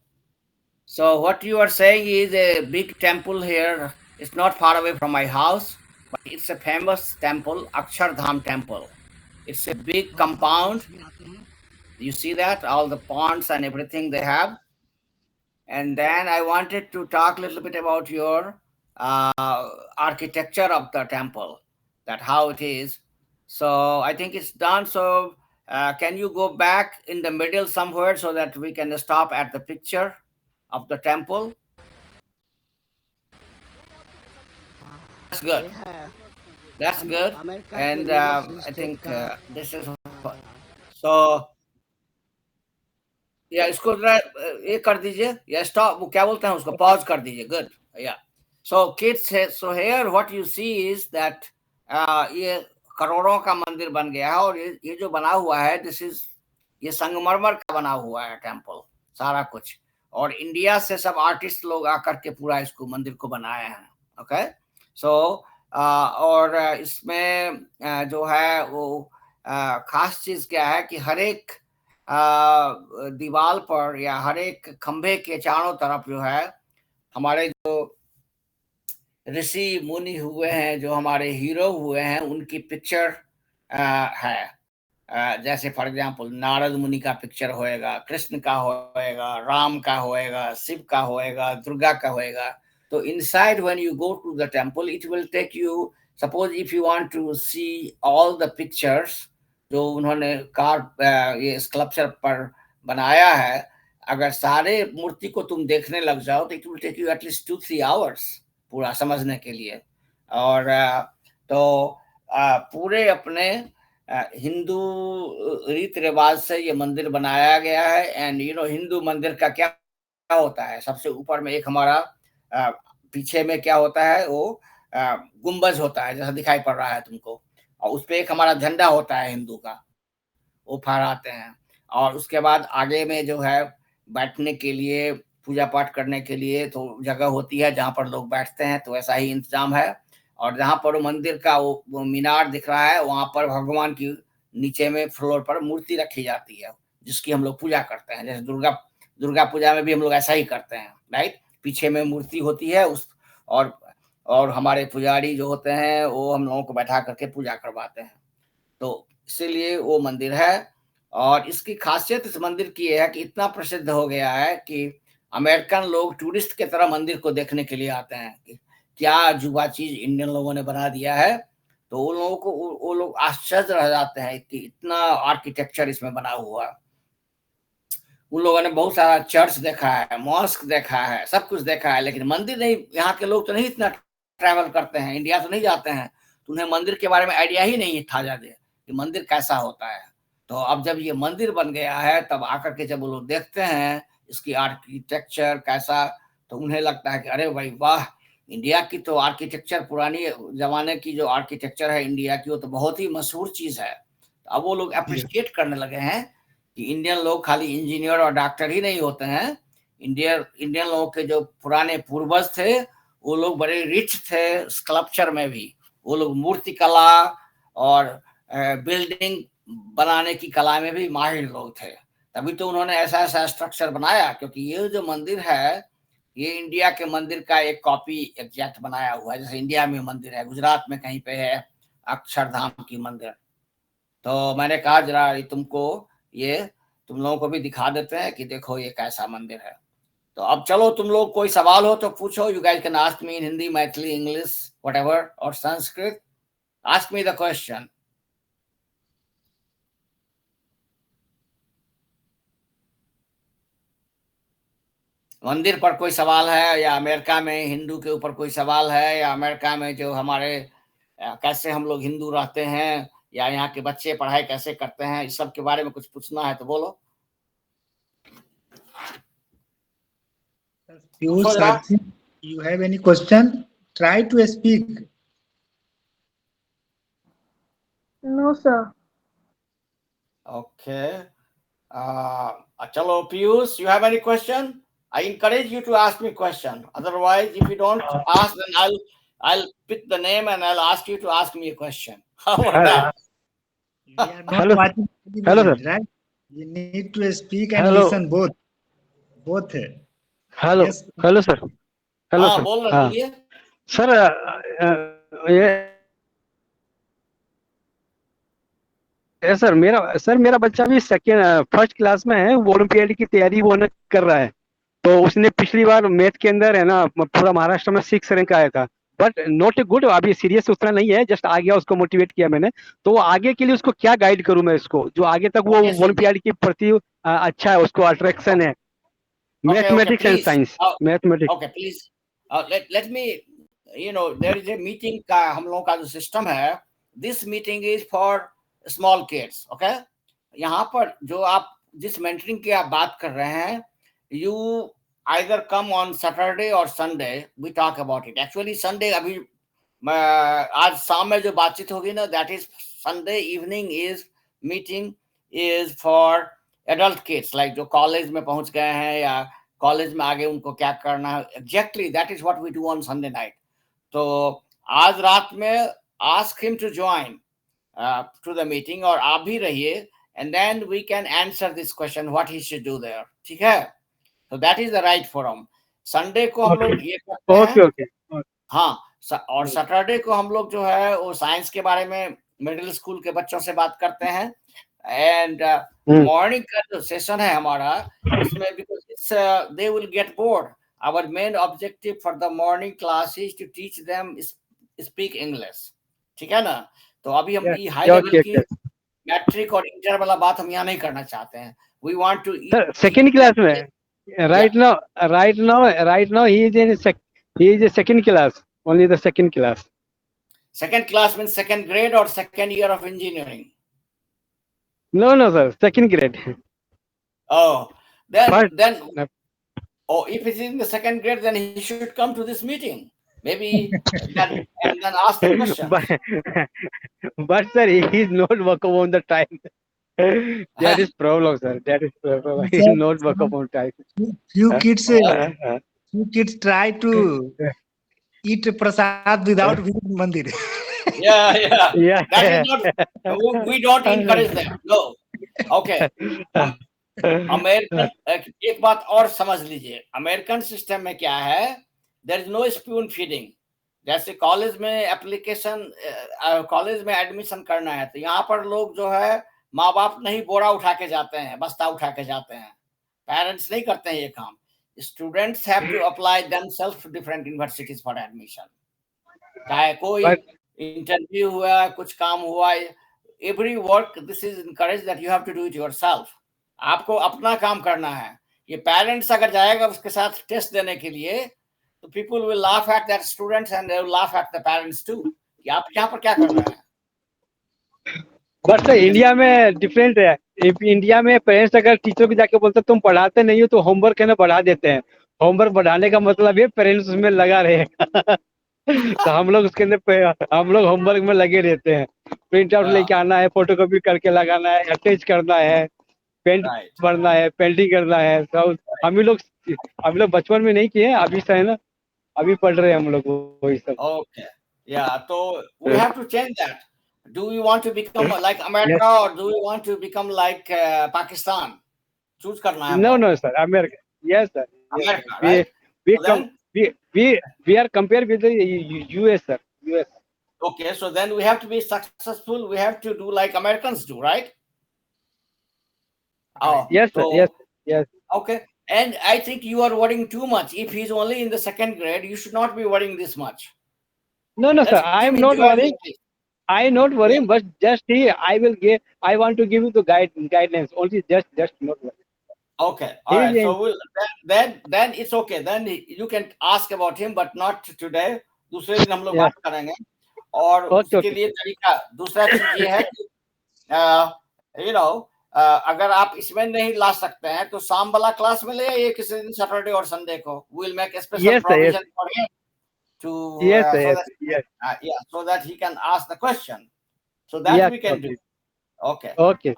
So what you are saying is a big temple here. It's not far away from my house, but it's a famous temple, Akshardham temple. It's a big compound. You see that? All the ponds and everything they have. And then I wanted to talk a little bit about your architecture of the temple, that how it is. So I think it's done. So can you go back in the middle somewhere so that we can stop at the picture of the temple? That's good. That's good. And I think this is so. या इसको जरा ये कर दीजिए या stop, वो क्या बोलते हैं उसको, पॉज कर दीजिए. गुड. या so kids, so here what you see is that ये करोड़ों का मंदिर बन गया है. और ये जो बना हुआ है, दिस इज, ये संगमरमर का बना हुआ है टेम्पल सारा कुछ. और इंडिया से सब आर्टिस्ट लोग आकर के पूरा इसको मंदिर को बनाए हैं. ओके. सो और इसमें जो है वो खास चीज क्या है कि हर एक दीवार पर या हर एक खंभे के चारों तरफ जो है हमारे जो ऋषि मुनि हुए हैं, जो हमारे हीरो हुए हैं, उनकी पिक्चर है. जैसे फॉर एग्जांपल नारद मुनि का पिक्चर होएगा, कृष्ण का होएगा, राम का होएगा, शिव का होएगा, दुर्गा का होएगा. तो inside when you go to the temple, it will take you, suppose if you want to see all the pictures जो उन्होंने ये स्कल्पचर पर बनाया है, अगर सारे मूर्ति को तुम देखने लग जाओ तो it will take you at least 2-3 hours पूरा समझने के लिए. और तो पूरे अपने हिंदू रीति रिवाज से ये मंदिर बनाया गया है. एंड यू नो हिंदू मंदिर का क्या होता है, सबसे ऊपर में एक हमारा पीछे में क्या होता है, वो गुंबज होता है जैसा दिखाई पड़ रहा है तुमको, और उस पे एक हमारा झंडा होता है हिंदू का, वो फहराते हैं. और उसके बाद आगे में जो है बैठने के लिए, पूजा पाठ करने के लिए तो जगह होती है जहाँ पर लोग बैठते हैं, तो ऐसा ही इंतजाम है. और जहाँ पर वो मंदिर का वो मीनार दिख रहा है, वहां पर भगवान की नीचे में फ्लोर पर मूर्ति रखी जाती है जिसकी हम लोग पूजा करते हैं. जैसे दुर्गा पूजा में भी हम लोग ऐसा ही करते हैं, राइट. पीछे में मूर्ति होती है उस, और हमारे पुजारी जो होते हैं वो हम लोगों को बैठा करके पूजा करवाते हैं. तो इसीलिए वो मंदिर है. और इसकी खासियत इस मंदिर की है कि इतना प्रसिद्ध हो गया है कि अमेरिकन लोग टूरिस्ट की तरह मंदिर को देखने के लिए आते हैं कि क्या अजूबा चीज इंडियन लोगों ने बना दिया है. तो उन लोगों को वो लोग आश्चर्य रह जाते हैं कि इतना आर्किटेक्चर इसमें बना हुआ है. उन लोगों ने बहुत सारा चर्च देखा है, मॉस्क देखा है, सब कुछ देखा है, लेकिन मंदिर नहीं. यहाँ के लोग तो नहीं इतना ट्रैवल करते हैं, इंडिया तो नहीं जाते हैं, तो उन्हें मंदिर के बारे में आइडिया ही नहीं था ज्यादा कि मंदिर कैसा होता है. तो अब जब ये मंदिर बन गया है, तब आकर के जब वो लोग देखते हैं इसकी आर्किटेक्चर कैसा, तो उन्हें लगता है कि अरे भाई वाह, इंडिया की तो आर्किटेक्चर, पुरानी जमाने की जो आर्किटेक्चर है इंडिया की, वो तो बहुत ही मशहूर चीज है. तो अब वो लोग अप्रिशिएट करने लगे हैं कि इंडियन लोग खाली इंजीनियर और डॉक्टर ही नहीं होते हैं. इंडियन लोगों के जो पुराने पूर्वज थे वो लोग बड़े रिच थे स्कल्पचर में भी. वो लोग मूर्ति कला और बिल्डिंग बनाने की कला में भी माहिर लोग थे. तभी तो उन्होंने ऐसा स्ट्रक्चर बनाया, क्योंकि ये जो मंदिर है ये इंडिया के मंदिर का एक कॉपी एग्जैक्ट बनाया हुआ है. जैसे इंडिया में मंदिर है, गुजरात में कहीं पे है अक्षरधाम की मंदिर. तो मैंने कहा जरा तुमको ये तुम लोगों को भी दिखा देते हैं कि देखो ये कैसा मंदिर है. तो अब चलो, तुम लोग कोई सवाल हो तो पूछो. You guys can ask me in Hindi, Maithili, English, whatever, और Sanskrit. Ask me the question. मंदिर पर कोई सवाल है, या अमेरिका में हिंदू के ऊपर कोई सवाल है, या अमेरिका में जो हमारे कैसे हम लोग हिंदू रहते हैं, या यहाँ के बच्चे पढ़ाई कैसे करते हैं, इस सब के बारे में कुछ पूछना है तो बोलो. Piyush, Sakshi, you have any question? Try to speak. No, sir. Okay. Chalo, Piyush, you have any question? I encourage you to ask me question. Otherwise, if you don't ask, then I'll pick the name and I'll ask you to ask me a question. How about that? We are not Hello. watching Hello, television, sir. right? You need to speak and Hello. listen both. Both है. Hello. Yes. Hello sir. Hello हाँ, sir. बोल रहे हाँ बोलिए. Sir, ये sir मेरा बच्चा भी फर्स्ट क्लास में है. वो ओलंपियाड की तैयारी वो कर रहा है. तो उसने पिछली बार मैथ के अंदर है ना पूरा महाराष्ट्र में 6 रैंक आया था. बट नॉट ए गुड, अभी सीरियस उतना नहीं है, जस्ट आ गया, उसको मोटिवेट किया मैंने. तो आगे के लिए उसको क्या गाइड करूं मैं इसको, जो आगे तक वो Okay, so- ओलंपियाड के प्रति अच्छा है, उसको अट्रैक्शन है. Mathematics and please. Science. Mathematics. Okay, please. Let me, there is a meeting का हम लोगों का जो सिस्टम है. This meeting is for small kids. Okay. यहाँ पर जो आप जिस मेंटरिंग की आप बात कर रहे हैं, you either come on Saturday or Sunday. We talk about it. Actually Sunday अभी आज शाम में जो बातचीत होगी ना, that is Sunday evening is meeting is for adult kids, like जो कॉलेज में पहुंच गए हैं या कॉलेज में आगे उनको क्या करना है. Exactly, that is what we do on Sunday night. तो आज रात में ask him to join to the meeting, और आप भी रहिए, and then we can answer this question what he should do there. ठीक है. So that is the right forum. Sunday को हम लोग ये करते हैं. ओके. हाँ, और सैटरडे को हम लोग जो है वो साइंस के बारे में मिडिल स्कूल के बच्चों से बात करते हैं, And Hmm. morning का जो session है हमारा उसमें because they will get bored. Our main objective for the morning class is to teach them speak English. ठीक है ना? तो अभी हम Yeah. ये हाई Yeah, लेवल okay, की okay. मैट्रिक और इंटर वाला बात हम यहाँ नहीं करना चाहते हैं. We want to Sir, second class में yeah. right now he is a second class, only the second class. Second class means second grade or second year of engineering. No, sir, second grade. Oh, First, then oh, if he's in the second grade, then he should come to this meeting. Maybe that, and then ask the question. but sir, he is not work on the time. That is problem, sir. That is problem. He is not work on time. Few kids, Uh, few kids try to eat prasad without visiting mandir. Yeah. yeah. That is not. We don't encourage them. No. Okay. American एक बात और समझ लीजिए. American system में क्या है? There is no spoon feeding. जैसे college में एप्लीकेशन कॉलेज में एडमिशन करना है तो यहाँ पर लोग जो है माँ बाप नहीं बोरा उठा के जाते हैं, बस्ता उठा के जाते हैं. पेरेंट्स नहीं करते हैं ये काम. Students have to apply themselves to different universities for admission. चाहे कोई इंटरव्यू हुआ, कुछ काम हुआ, every work this is encourage that you have to do it yourself. आपको अपना काम करना है. ये पेरेंट्स अगर जाएगा उसके साथ टेस्ट देने के लिए तो people will laugh at that students and they will laugh at the parents too कि आप यहाँ पर क्या कर रहे हैं. बट सर इंडिया में डिफरेंट है. इंडिया में पेरेंट्स अगर टीचर को जाके बोलते तुम पढ़ाते नहीं हो तो होमवर्क है ना बढ़ा देते हैं. होमवर्क बढ़ाने का मतलब ये पेरेंट्स उसमें लगा रहेगा. तो हम लोग उसके अंदर हम लोग होमवर्क में लगे रहते हैं. प्रिंट आउट लेके आना है, फोटोकॉपी करके लगाना है, अटैच करना है, पेंट भरना है, पेंटिंग करना है. तो हम लोग बचपन में नहीं किए, अभी से है ना, अभी पढ़ रहे हैं हम लोग वही सब. ओके या तो we have to change that. Do you want to become like America or do you want to become like Pakistan? Choose करना है. No, sir. America. Yes, sir. America, right? We are compared with the US, sir. US. Okay, so then we have to be successful. We have to do like Americans do, right? Oh, yes, sir. Yes. Okay, and I think you are worrying too much. If he's only in the second grade, you should not be worrying this much. No, sir. I am not worrying. I am not worrying, but just I want to give you the guidelines. Only just not worry. Okay, all right. So then it's okay. Then you can ask about him, but not today. दूसरे दिन हम लोग बात करेंगे. और उसके लिए तरीका दूसरा चीज ये है कि you know अगर आप इसमें नहीं ला सकते हैं तो शाम वाला क्लास में ले आइए किसी दिन सैटरडे और संडे को. We'll make a special provision for him to so that he can ask the question. So that we can do. Okay. Okay.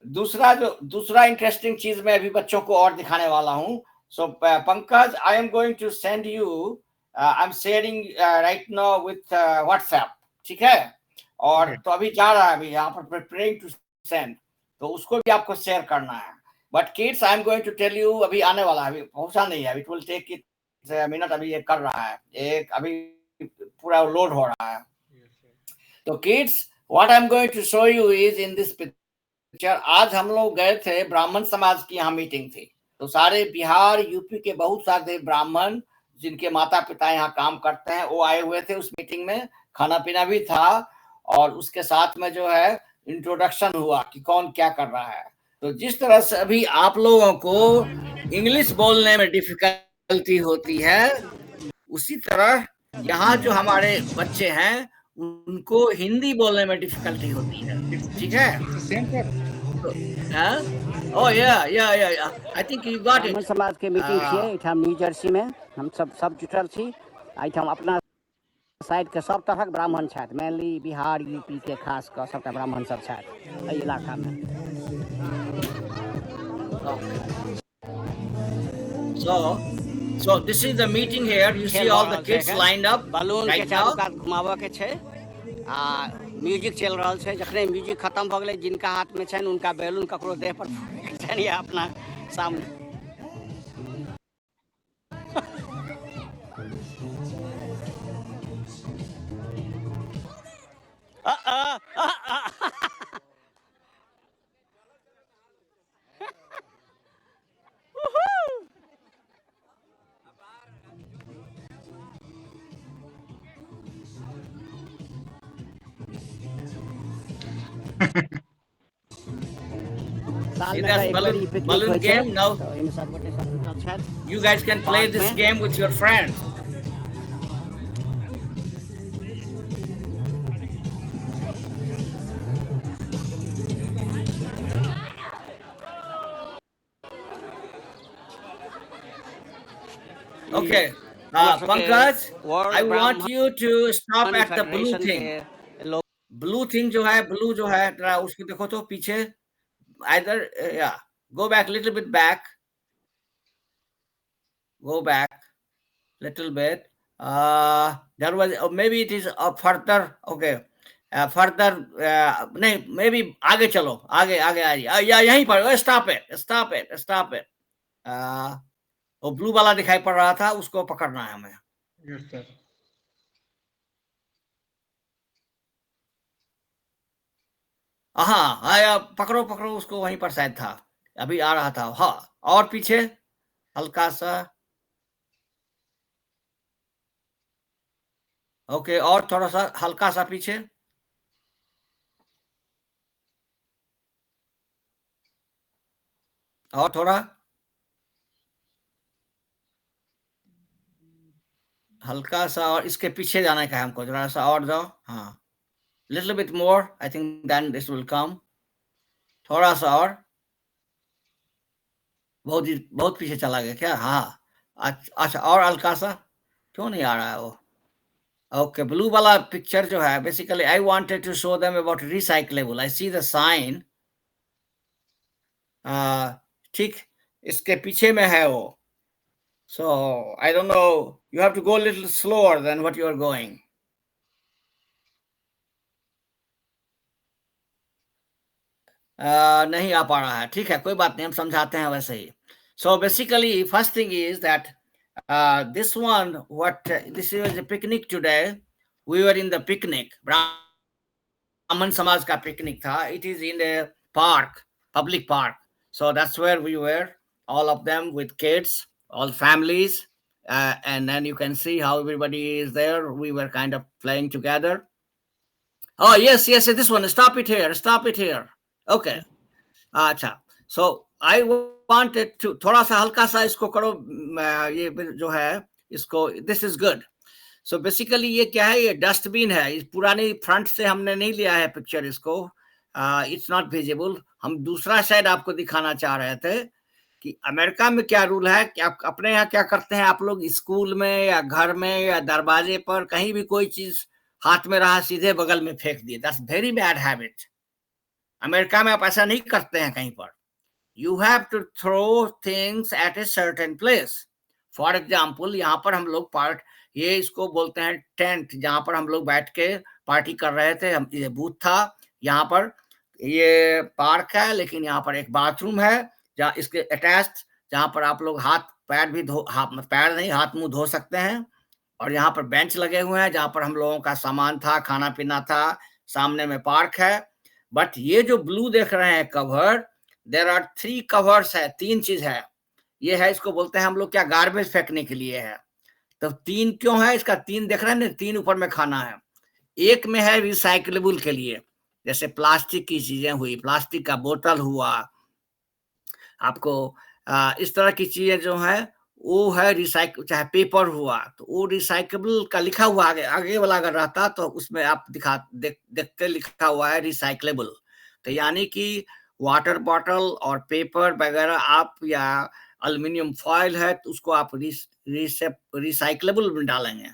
दूसरा इंटरेस्टिंग चीज मैं अभी बच्चों को और दिखाने वाला हूँ. So Pankaj, I am going to send you. I'm sharing right now with WhatsApp. ठीक है? और तो अभी जा रहा है, अभी यहाँ पर preparing to send. तो उसको भी आपको शेयर करना है. But kids, I am going to tell you अभी आने वाला है, अभी पहुंचा नहीं है. It will take it a minute. अभी ये कर रहा है, एक अभी पूरा लोड हो रहा है. तो kids, what I'm going to show you is in this picture. आज हम लोग गए थे, ब्राह्मण समाज की यहाँ मीटिंग थी. तो सारे बिहार यूपी के बहुत सारे ब्राह्मण जिनके माता पिता यहाँ काम करते हैं वो आए हुए थे उस मीटिंग में. खाना पीना भी था और उसके साथ में जो है इंट्रोडक्शन हुआ कि कौन क्या कर रहा है. तो जिस तरह से अभी आप लोगों को इंग्लिश बोलने में डिफिकल्टी होती है उसी तरह यहाँ जो हमारे बच्चे हैं उनको हिंदी बोलने में डिफिकल्टी होती है. ठीक है? Oh yeah. I think you got it. ब्राह्मण समाज के मीटिंग छियै एठाम न्यू जर्सी में. हम सब जुटल छी. एठाम अपना साइड के सब तरहक ब्राह्मण छथि. मेनली बिहार यूपी के खास कऽ सबटा ब्राह्मण सब छथि एहि इलाका में. So this is the meeting here. You see all the kids lined up. Balloon के चारों कात घुमाबऽ के छै आ म्यूजिक चल रहा है. जखने म्यूजिक खत्म भ गेलै जिनका हाथ में छनि उनका बैलून ककरो देह पर छनि अपना सामने. See, सालमा that's एक बारी पिकनिक balloon होइ छ game. Now त इन सबैले सब छन् you guys can play park this में game with your friends. Okay. Pankaj, I world want you to stop ब्राह्मण at the blue federation thing. के लोग Blue thing जो है, blue जो है, जरा उसको देखो तो पीछे. Either, yeah, go back a little bit back. Go back little bit. There was, maybe it is further. Okay. Further, नहीं, maybe आगे चलो, आगे आगे आइए, या यहीं पर. Stop it, stop it, stop it. वो ब्लू वाला दिखाई पड़ रहा था, उसको पकड़ना है हमें. Yes, sir. हाँ, आया, पकड़ो पकड़ो उसको, वहीं पर शायद था, अभी आ रहा था. हाँ, और पीछे हल्का सा. ओके, और थोड़ा सा हल्का सा पीछे. और थोड़ा हल्का सा, और इसके पीछे जाने का है हमको, जरा सा और जाओ. हाँ, little bit more, I think then this will come. थोड़ा सा और. बहुत पीछे चला गया क्या? हाँ, अच्छा, और हल्का सा. क्यों नहीं आ रहा है वो? Okay, blue वाला पिक्चर जो है, basically I wanted to show them about recyclable. I see the sign. ठीक, इसके पीछे में है वो. So I don't know, you have to go a little slower than what you are going. नहीं आ पा रहा है. ठीक है, कोई बात नहीं, हम समझाते हैं वैसे ही. So basically, first thing is that this one, this was a picnic today. We were in the picnic. Brahman Samaj ka picnic tha. It is in a park, public park. So that's where we were, all of them with kids, all families. And then you can see how everybody is there. We were kind of playing together. Oh, yes, this one. Stop it here. Okay. अच्छा, so I wanted to थोड़ा सा हल्का सा इसको करो. ये जो है इसको, this is good. So basically ये क्या है? ये डस्टबिन है. इस पुरानी फ्रंट से हमने नहीं लिया है पिक्चर इसको. It's not visible. हम दूसरा साइड आपको दिखाना चाह रहे थे कि अमेरिका में क्या रूल है कि आप अपने यहाँ क्या करते हैं. आप लोग स्कूल में या घर में या दरवाजे पर कहीं भी कोई चीज हाथ में रहा, सीधे बगल में फेंक दिए. That's very bad habit. America में आप ऐसा नहीं करते हैं कहीं पर. You have to throw things at a certain place. For example, यहाँ पर हम लोग ये इसको बोलते हैं टेंट, जहाँ पर हम लोग बैठ के पार्टी कर रहे थे. ये बूथ था. यहाँ पर ये पार्क है, लेकिन यहाँ पर एक बाथरूम है जहाँ इसके अटैच्ड, जहाँ पर आप लोग पैर नहीं, हाथ मुंह धो सकते हैं. और यहाँ पर बेंच लगे हुए हैं जहाँ पर हम लोगों का सामान था, खाना पीना था. सामने में पार्क है. बट ये जो ब्लू देख रहे हैं कवर, देर आर 3 कवर्स है. 3 चीज है. ये है, इसको बोलते हैं हम लोग क्या, गार्बेज फेंकने के लिए है. तो 3 क्यों है? इसका 3 देख रहे हैं ना, 3 ऊपर में खाना है. एक में है रिसाइक्लेबल के लिए, जैसे प्लास्टिक की चीजें हुई, प्लास्टिक का बोतल हुआ, आपको इस तरह की चीजें जो है वो है रिसाइकल. चाहे पेपर हुआ तो वो रिसाइकेबल का लिखा हुआ आगे वाला अगर रहता तो उसमें आप देखते लिखा हुआ है रिसाइक्लेबल. तो यानी कि वाटर बॉटल और पेपर वगैरह आप, या एल्युमिनियम फॉइल है तो उसको आप रिसाइक्लेबल में डालेंगे.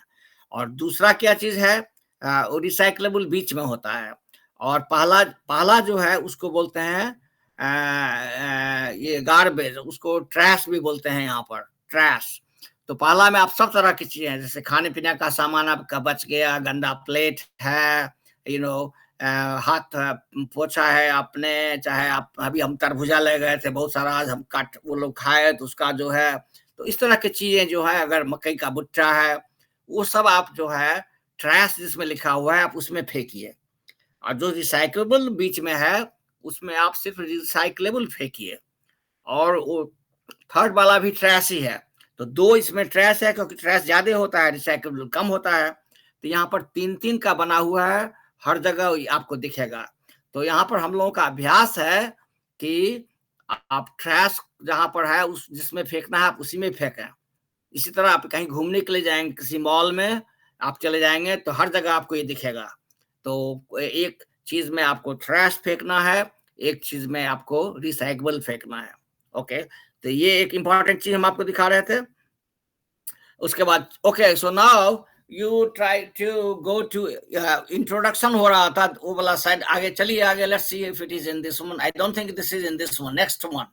और दूसरा क्या चीज है, वो रिसाइक्लेबल बीच में होता है. और पहला जो है उसको बोलते हैं ये गार्बेज, उसको ट्रैश भी बोलते हैं यहाँ पर, ट्रैश. तो पहला में आप सब तरह की चीजें हैं, जैसे खाने पीने का सामान आपका बच गया, गंदा प्लेट है, हाथ पोछा है आपने, चाहे आप अभी हम तरबूजा ले गए थे बहुत सारा, आज हम वो लोग खाए तो उसका जो है, तो इस तरह की चीजें जो है, अगर मकई का भुट्टा है, वो सब आप जो है ट्रैश जिसमें लिखा हुआ है आप उसमें फेंकिए. और जो रिसाइक्लेबल बीच में है उसमें आप सिर्फ रिसाइक्लेबल फेंकिए. और वो थर्ड वाला भी ट्रैश ही है. तो 2 इसमें ट्रैश है, क्योंकि ट्रैश ज्यादा होता है, रिसाइक्लेबल कम होता है. तो यहाँ पर 3-3 का बना हुआ है, हर जगह आपको दिखेगा. तो यहाँ पर हम लोगों का अभ्यास है कि आप ट्रैश जहां पर है उस जिसमें फेंकना है आप उसी में फेंकें। इसी तरह आप कहीं घूमने के लिए जाएंगे, किसी मॉल में आप चले जाएंगे तो हर जगह आपको ये दिखेगा। तो एक चीज में आपको ट्रैश फेंकना है, एक चीज में आपको रिसाइकेबल फेंकना है। ओके, तो ये एक इंपॉर्टेंट चीज हम आपको दिखा रहे थे। उसके बाद okay, so now you try to go to introduction हो रहा था वो वाला साइड, आगे चलिए आगे, let's see if it is in this one. I don't think this is in this one, next one,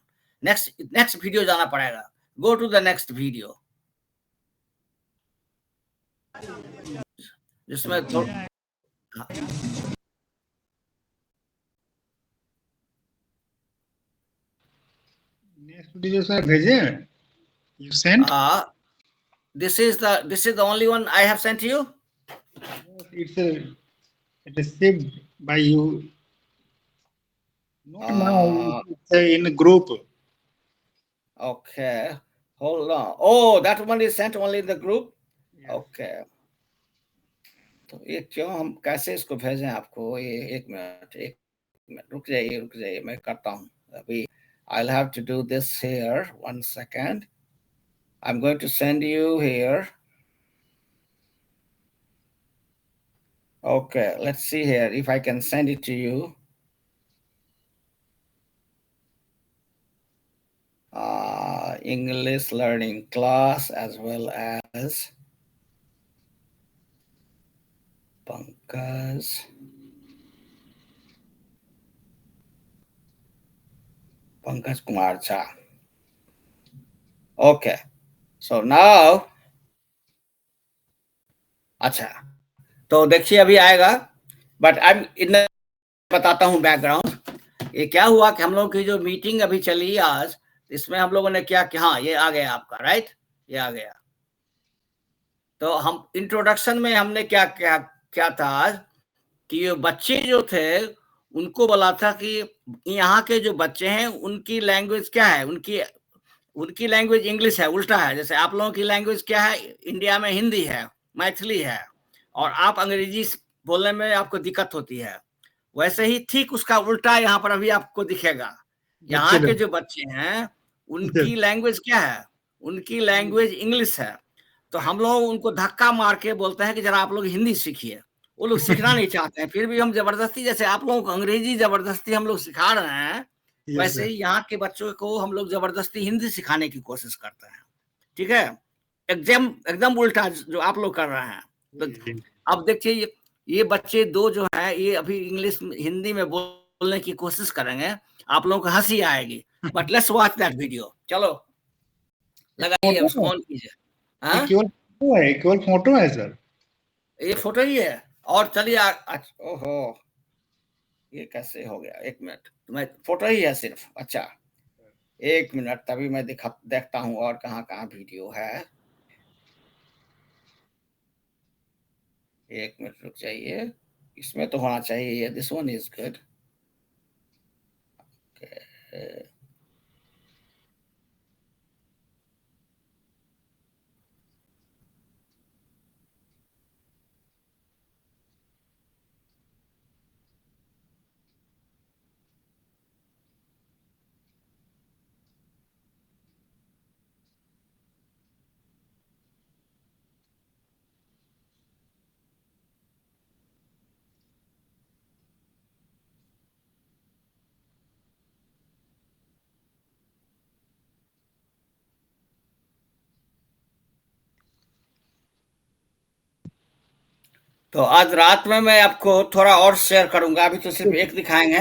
next video जाना पड़ेगा। Go to the next video जिसमें नेक्स्ट वीडियो सर भेजे, you sent? this is the only one I have sent you. It is saved by you. Not now, it's in a group. Okay, hold on. Oh, that one is sent only in the group. Yes. Okay, तो ये क्यों, हम कैसे इसको भेजें आपको? ये एक मिनट रुक जाइए, मैं करता हूँ अभी। I'll have to do this here. 1 second. I'm going to send you here. Okay, let's see here if I can send it to you. English learning class as well as Pankaj Kumar Jha. Okay, so now अच्छा, तो देखिए अभी आएगा, but अब इतना बताता हूँ background. ये क्या हुआ कि हम लोगों की जो मीटिंग अभी चली आज, इसमें हम लोगों ने क्या कि हाँ ये आ गया आपका, राइट, ये आ गया। तो हम इंट्रोडक्शन में हमने क्या था आज कि ये बच्चे जो थे उनको बोला था कि यहाँ के जो बच्चे हैं उनकी लैंग्वेज क्या है, उनकी लैंग्वेज इंग्लिश है, उल्टा है। जैसे आप लोगों की लैंग्वेज क्या है, इंडिया में हिंदी है, मैथिली है, और आप अंग्रेजी बोलने में आपको दिक्कत होती है, वैसे ही ठीक उसका उल्टा यहाँ पर अभी आपको दिखेगा। यहाँ के जो बच्चे हैं उनकी लैंग्वेज क्या है, उनकी लैंग्वेज इंग्लिश है। तो हम लोग उनको धक्का मार के बोलते हैं कि जरा आप लोग हिंदी सीखिए। वो लोग सीखना नहीं चाहते हैं, फिर भी हम जबरदस्ती, जैसे आप लोगों को अंग्रेजी जबरदस्ती हम लोग सिखा रहे हैं, वैसे ही यहाँ के बच्चों को हम लोग जबरदस्ती हिंदी सिखाने की कोशिश करते हैं। ठीक है, एकदम उल्टा जो आप लोग कर रहे हैं। तो अब देखिए ये बच्चे दो जो है ये अभी इंग्लिश हिंदी में बोलने की कोशिश करेंगे, आप लोगों को हंसी आएगी, but let's watch that video. चलो लगाइए, उसको ऑन कीजिए। केवल फोटो है सर, ये फोटो ही है। और चलिए ओहो ये कैसे हो गया, एक मिनट, मैं फोटो ही है सिर्फ। अच्छा एक मिनट, तभी मैं देखता हूँ और कहाँ वीडियो है। एक मिनट रुक जाइए, इसमें तो होना चाहिए। This one is good. तो आज रात में मैं आपको थोड़ा और शेयर करूंगा, अभी तो सिर्फ एक दिखाएंगे।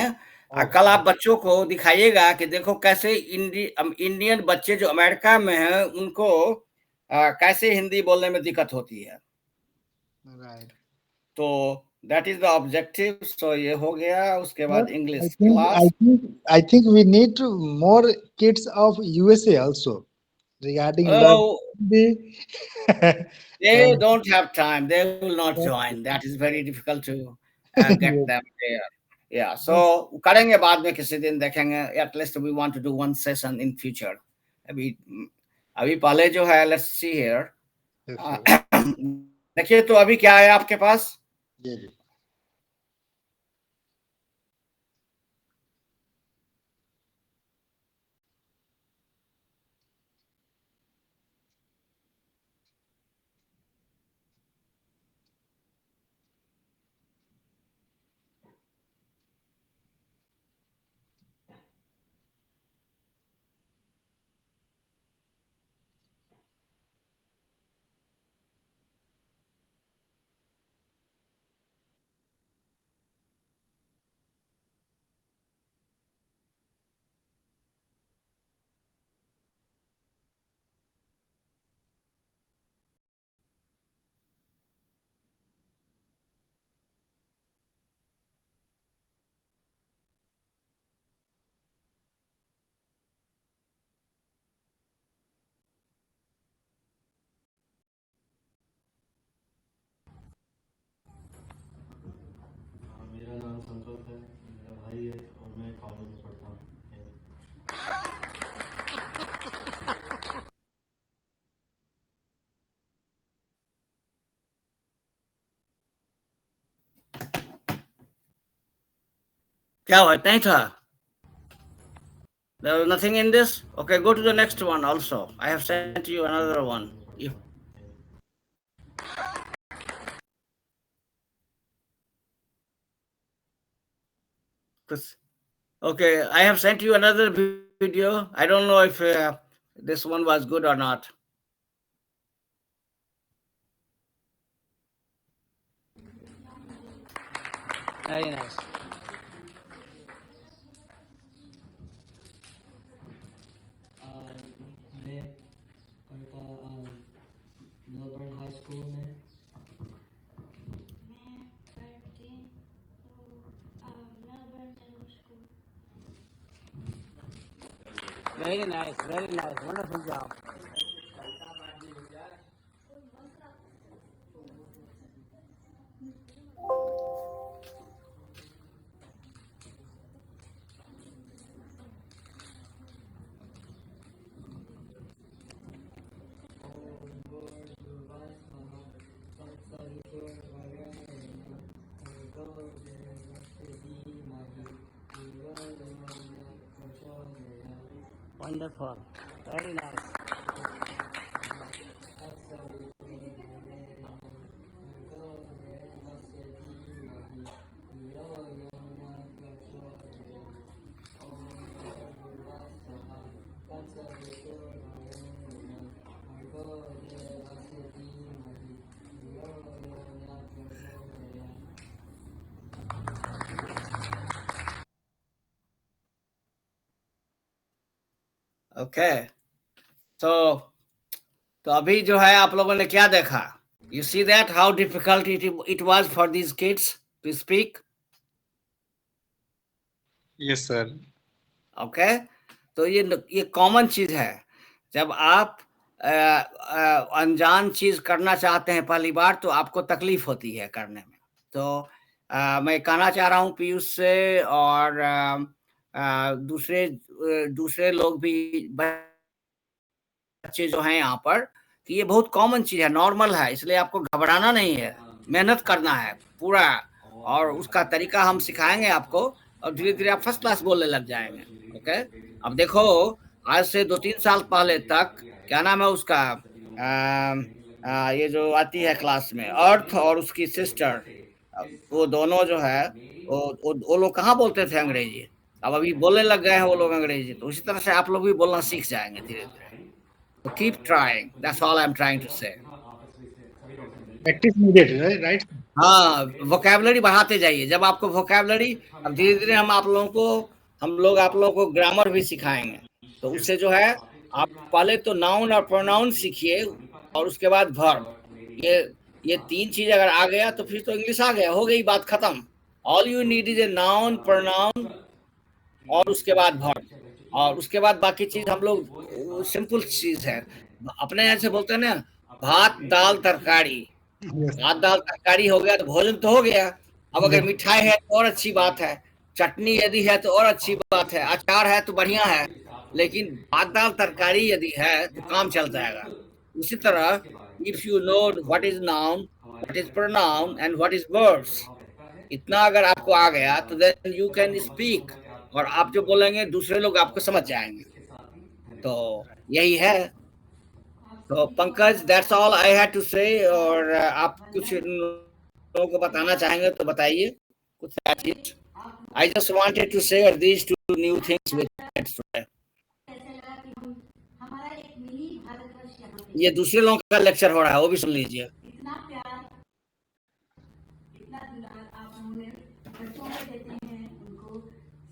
कल आप बच्चों को दिखाइएगा कि देखो कैसे इंडियन बच्चे जो अमेरिका में हैं उनको कैसे हिंदी बोलने में दिक्कत होती है। तो दैट इज द ऑब्जेक्टिव। सो ये हो गया। उसके बाद English class. I think we need more kids of USA also regarding they don't have time, they will not join, that is very difficult to get them there. Yeah, so करेंगे बाद में किसी दिन, देखेंगे। At least we want to do one session in future. अभी पहले जो है, let's see here. देखिए तो अभी क्या है आपके पास। बात है, मेरा भाई है और मैं कॉलेज में पढ़ता हूँ। क्या हुआ, इतना ही था? There was nothing in this? Okay, go to the next one also. I have sent you another one. If okay, I have sent you another video. I don't know if this one was good or not. Very nice. मैं पढ़ता Melbourne high school में। Very nice, very nice. Wonderful job. Wonderful. Very nice. Okay. So अभी जो है आप लोगों ने क्या देखा? You see that how difficult it was for these kids to speak? Yes, sir. Okay. तो ये कॉमन चीज है। जब आप अनजान चीज करना चाहते हैं पहली बार तो आपको तकलीफ होती है करने में। तो मैं कहना चाह रहा हूँ पीयूष से और दूसरे लोग भी बच्चे जो हैं यहाँ पर कि ये बहुत कॉमन चीज है, नॉर्मल है, इसलिए आपको घबराना नहीं है, मेहनत करना है पूरा, और उसका तरीका हम सिखाएंगे आपको और धीरे धीरे आप फर्स्ट क्लास बोलने लग जाएंगे। ओके, अब देखो आज से 2-3 साल पहले तक क्या नाम है उसका ये जो आती है क्लास में अर्थ और उसकी सिस्टर, वो दोनों जो है वो लोग कहाँ बोलते थे अंग्रेजी, अब अभी बोलने लग गए हैं वो लोग अंग्रेजी। तो उसी तरह से आप लोग भी बोलना सीख जाएंगे धीरे धीरे। So keep trying. That's all I'm trying to say. Practice needed, right? हाँ, वोकैबुलरी बढ़ाते जाइए। जब आपको वोकैबुलरी, अब धीरे धीरे हम आप लोगों को ग्रामर भी सिखाएंगे। तो उससे जो है आप पहले तो नाउन और प्रोनाउन सीखिए और उसके बाद वर्ब। ये 3 चीज अगर आ गया तो फिर तो इंग्लिश आ गया, हो गई बात खत्म। All you need is a noun, pronoun और उसके बाद वर्ब, और उसके बाद बाकी चीज हम लोग सिंपल चीज है। अपने यहाँ से बोलते हैं ना, भात दाल तरकारी। भात दाल तरकारी हो गया तो भोजन तो हो गया। अब अगर मिठाई है तो और अच्छी बात है, चटनी यदि है तो और अच्छी बात है, अचार है तो बढ़िया है, लेकिन भात दाल तरकारी यदि है तो काम चल जाएगा। उसी तरह if you know what is noun, what is pronoun and what is verbs, इतना अगर आपको आ गया तो देन यू कैन स्पीक, और आप जो बोलेंगे दूसरे लोग आपको समझ जाएंगे। तो यही है। तो Pankaj, that's all I had to say. और आप कुछ लोगों को बताना चाहेंगे तो बताइए कुछ चीज। I just wanted to share these 2 new things with today. ये दूसरे लोगों का लेक्चर हो रहा है, वो भी सुन लीजिए।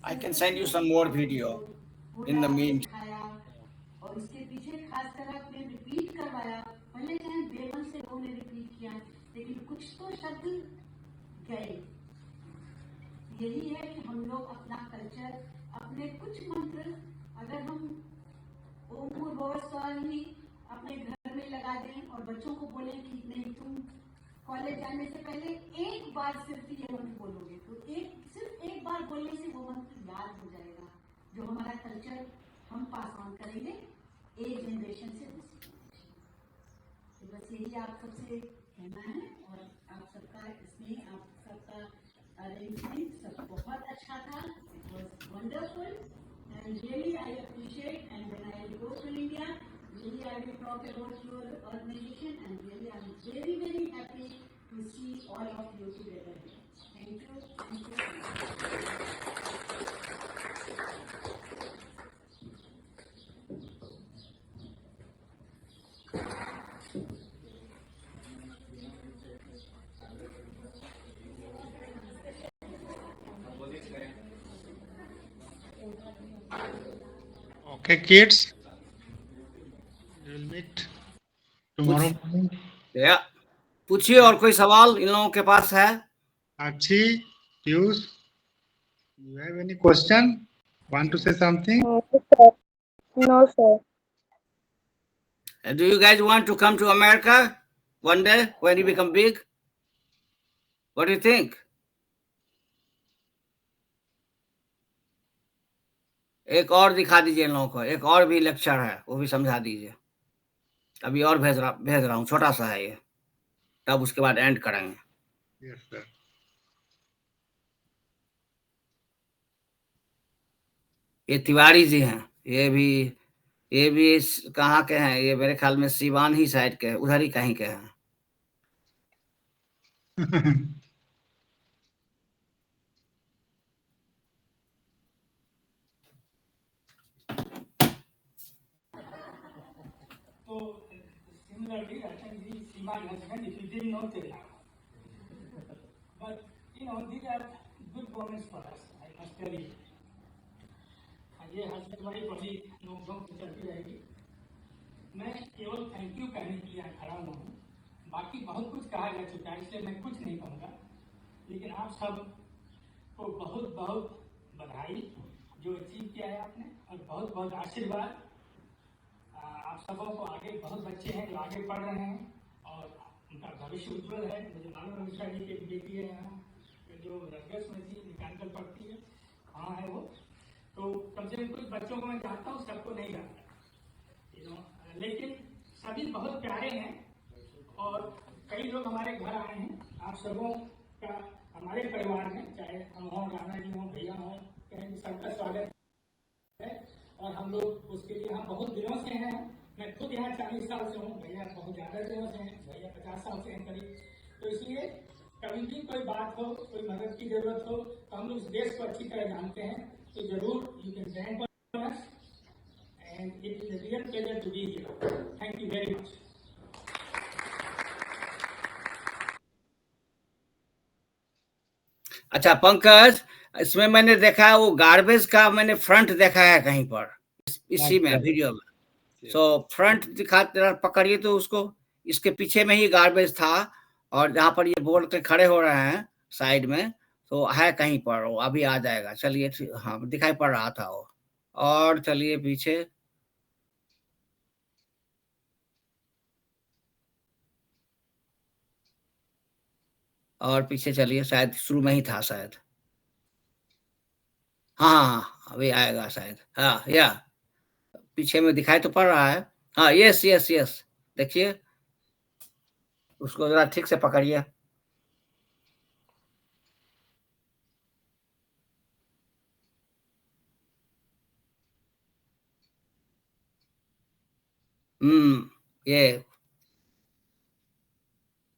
I can send you some more video in the meantime. और इसके पीछे खास कर आपने रिपीट करवाया, भले चाहे बेमन से लोगों ने रिपीट किया, लेकिन कुछ तो शब्द गए। यही है कि हम लोग अपना कल्चर, अपने कुछ मंत्र अगर हम ओम भूर्भुवः स्वः ही अपने घर में लगा दें और बच्चों को बोले कि नहीं तुम कॉलेज जाने से पहले एक बार सिर्फ ये मंत्र बोलोगे, तो सिर्फ एक बार बर्बाद हो जाएगा। जो हमारा कल्चर हम पास ऑन करेंगे एक जनरेशन से दूसरी जनरेशन। तो बस यही आप सबसे कहना है, और आप सबका इसमें आप सबका अरेंजमेंट सब बहुत अच्छा था। It was wonderful and really I appreciate, and when I go to India really I will talk about your organization, and really I am very very happy to see all of you together here. Thank you. Thank you. Okay, kids. We'll meet tomorrow morning. या पूछिए, और कोई सवाल इन लोगों के पास है? Sakshi, Piyush, you have any question? Want to say something? No, sir. No, sir. Do you guys want to come to America one day when you become big? What do you think? एक और दिखा दीजिए इन लोगों को, एक और भी lecture है, वो भी समझा दीजिए। अभी और भेज रहा हूँ, छोटा सा है ये, तब उसके बाद एंड करेंगे। Yes, sir. ये तिवारी जी हैं, ये भी कहाँ के हैं? ये मेरे ख्याल में सीवान ही साइड के, उधर ही कहीं के हैं। So similarly, I think the Sima husband, if you didn't know till now. But these are good moments for us, I must tell you. ये हस्बैंड वाइफ वाली नोक तो चलती रहेगी। मैं केवल थैंक यू कहने के लिए खड़ा हुआ हूँ, बाकी बहुत कुछ कहा जा चुका है, इसलिए मैं कुछ नहीं कहूँगा। लेकिन आप सब को बहुत बहुत बधाई जो अचीव किया है आपने, और बहुत बहुत आशीर्वाद। आप सबों को आगे बहुत बच्चे हैं जो आगे पढ़ रहे हैं और उनका भविष्य उज्जवल है। मुझे मालूम है मिश्रा जी की एक बेटी है यहाँ जो रंगस में थी, मैकेनिकल पढ़ती है, कहाँ है वो, तो कम से कम कुछ बच्चों को मैं जानता हूँ, सबको नहीं जानता, लेकिन सभी बहुत प्यारे हैं। और कई लोग हमारे घर आए हैं, आप सबों का हमारे परिवार में, चाहे हम हों, राणा जी हों, भैया हों, कहीं सबका स्वागत है। और हम लोग उसके लिए हम बहुत दिनों से हैं। मैं खुद यहाँ 40 साल से हूँ, भैया बहुत ज़्यादा दिनों से हैं, भैया 50 साल से हैं करीब। तो इसलिए कभी भी कोई बात हो, कोई मदद की जरूरत हो, तो हम लोग इस देश को अच्छी तरह जानते हैं, तो जरूर you can bank on us, and it is a real pleasure to be here. Thank you very much. अच्छा पंकज, इसमें मैंने देखा है वो गार्बेज का मैंने फ्रंट देखा है कहीं पर, इसी में वीडियो में। सो फ्रंट दिखा, पकड़िए तो उसको, इसके पीछे में ही गार्बेज था, और जहाँ पर ये बोर्ड के खड़े हो रहे हैं साइड में, तो है कहीं पर, वो अभी आ जाएगा। चलिए, हाँ दिखाई पड़ रहा था वो। और चलिए पीछे, और पीछे चलिए, शायद शुरू में ही था शायद। हाँ, अभी आएगा शायद। हाँ, या पीछे में दिखाई तो पड़ रहा है। हाँ, यस यस यस, देखिए उसको जरा ठीक से पकड़िए।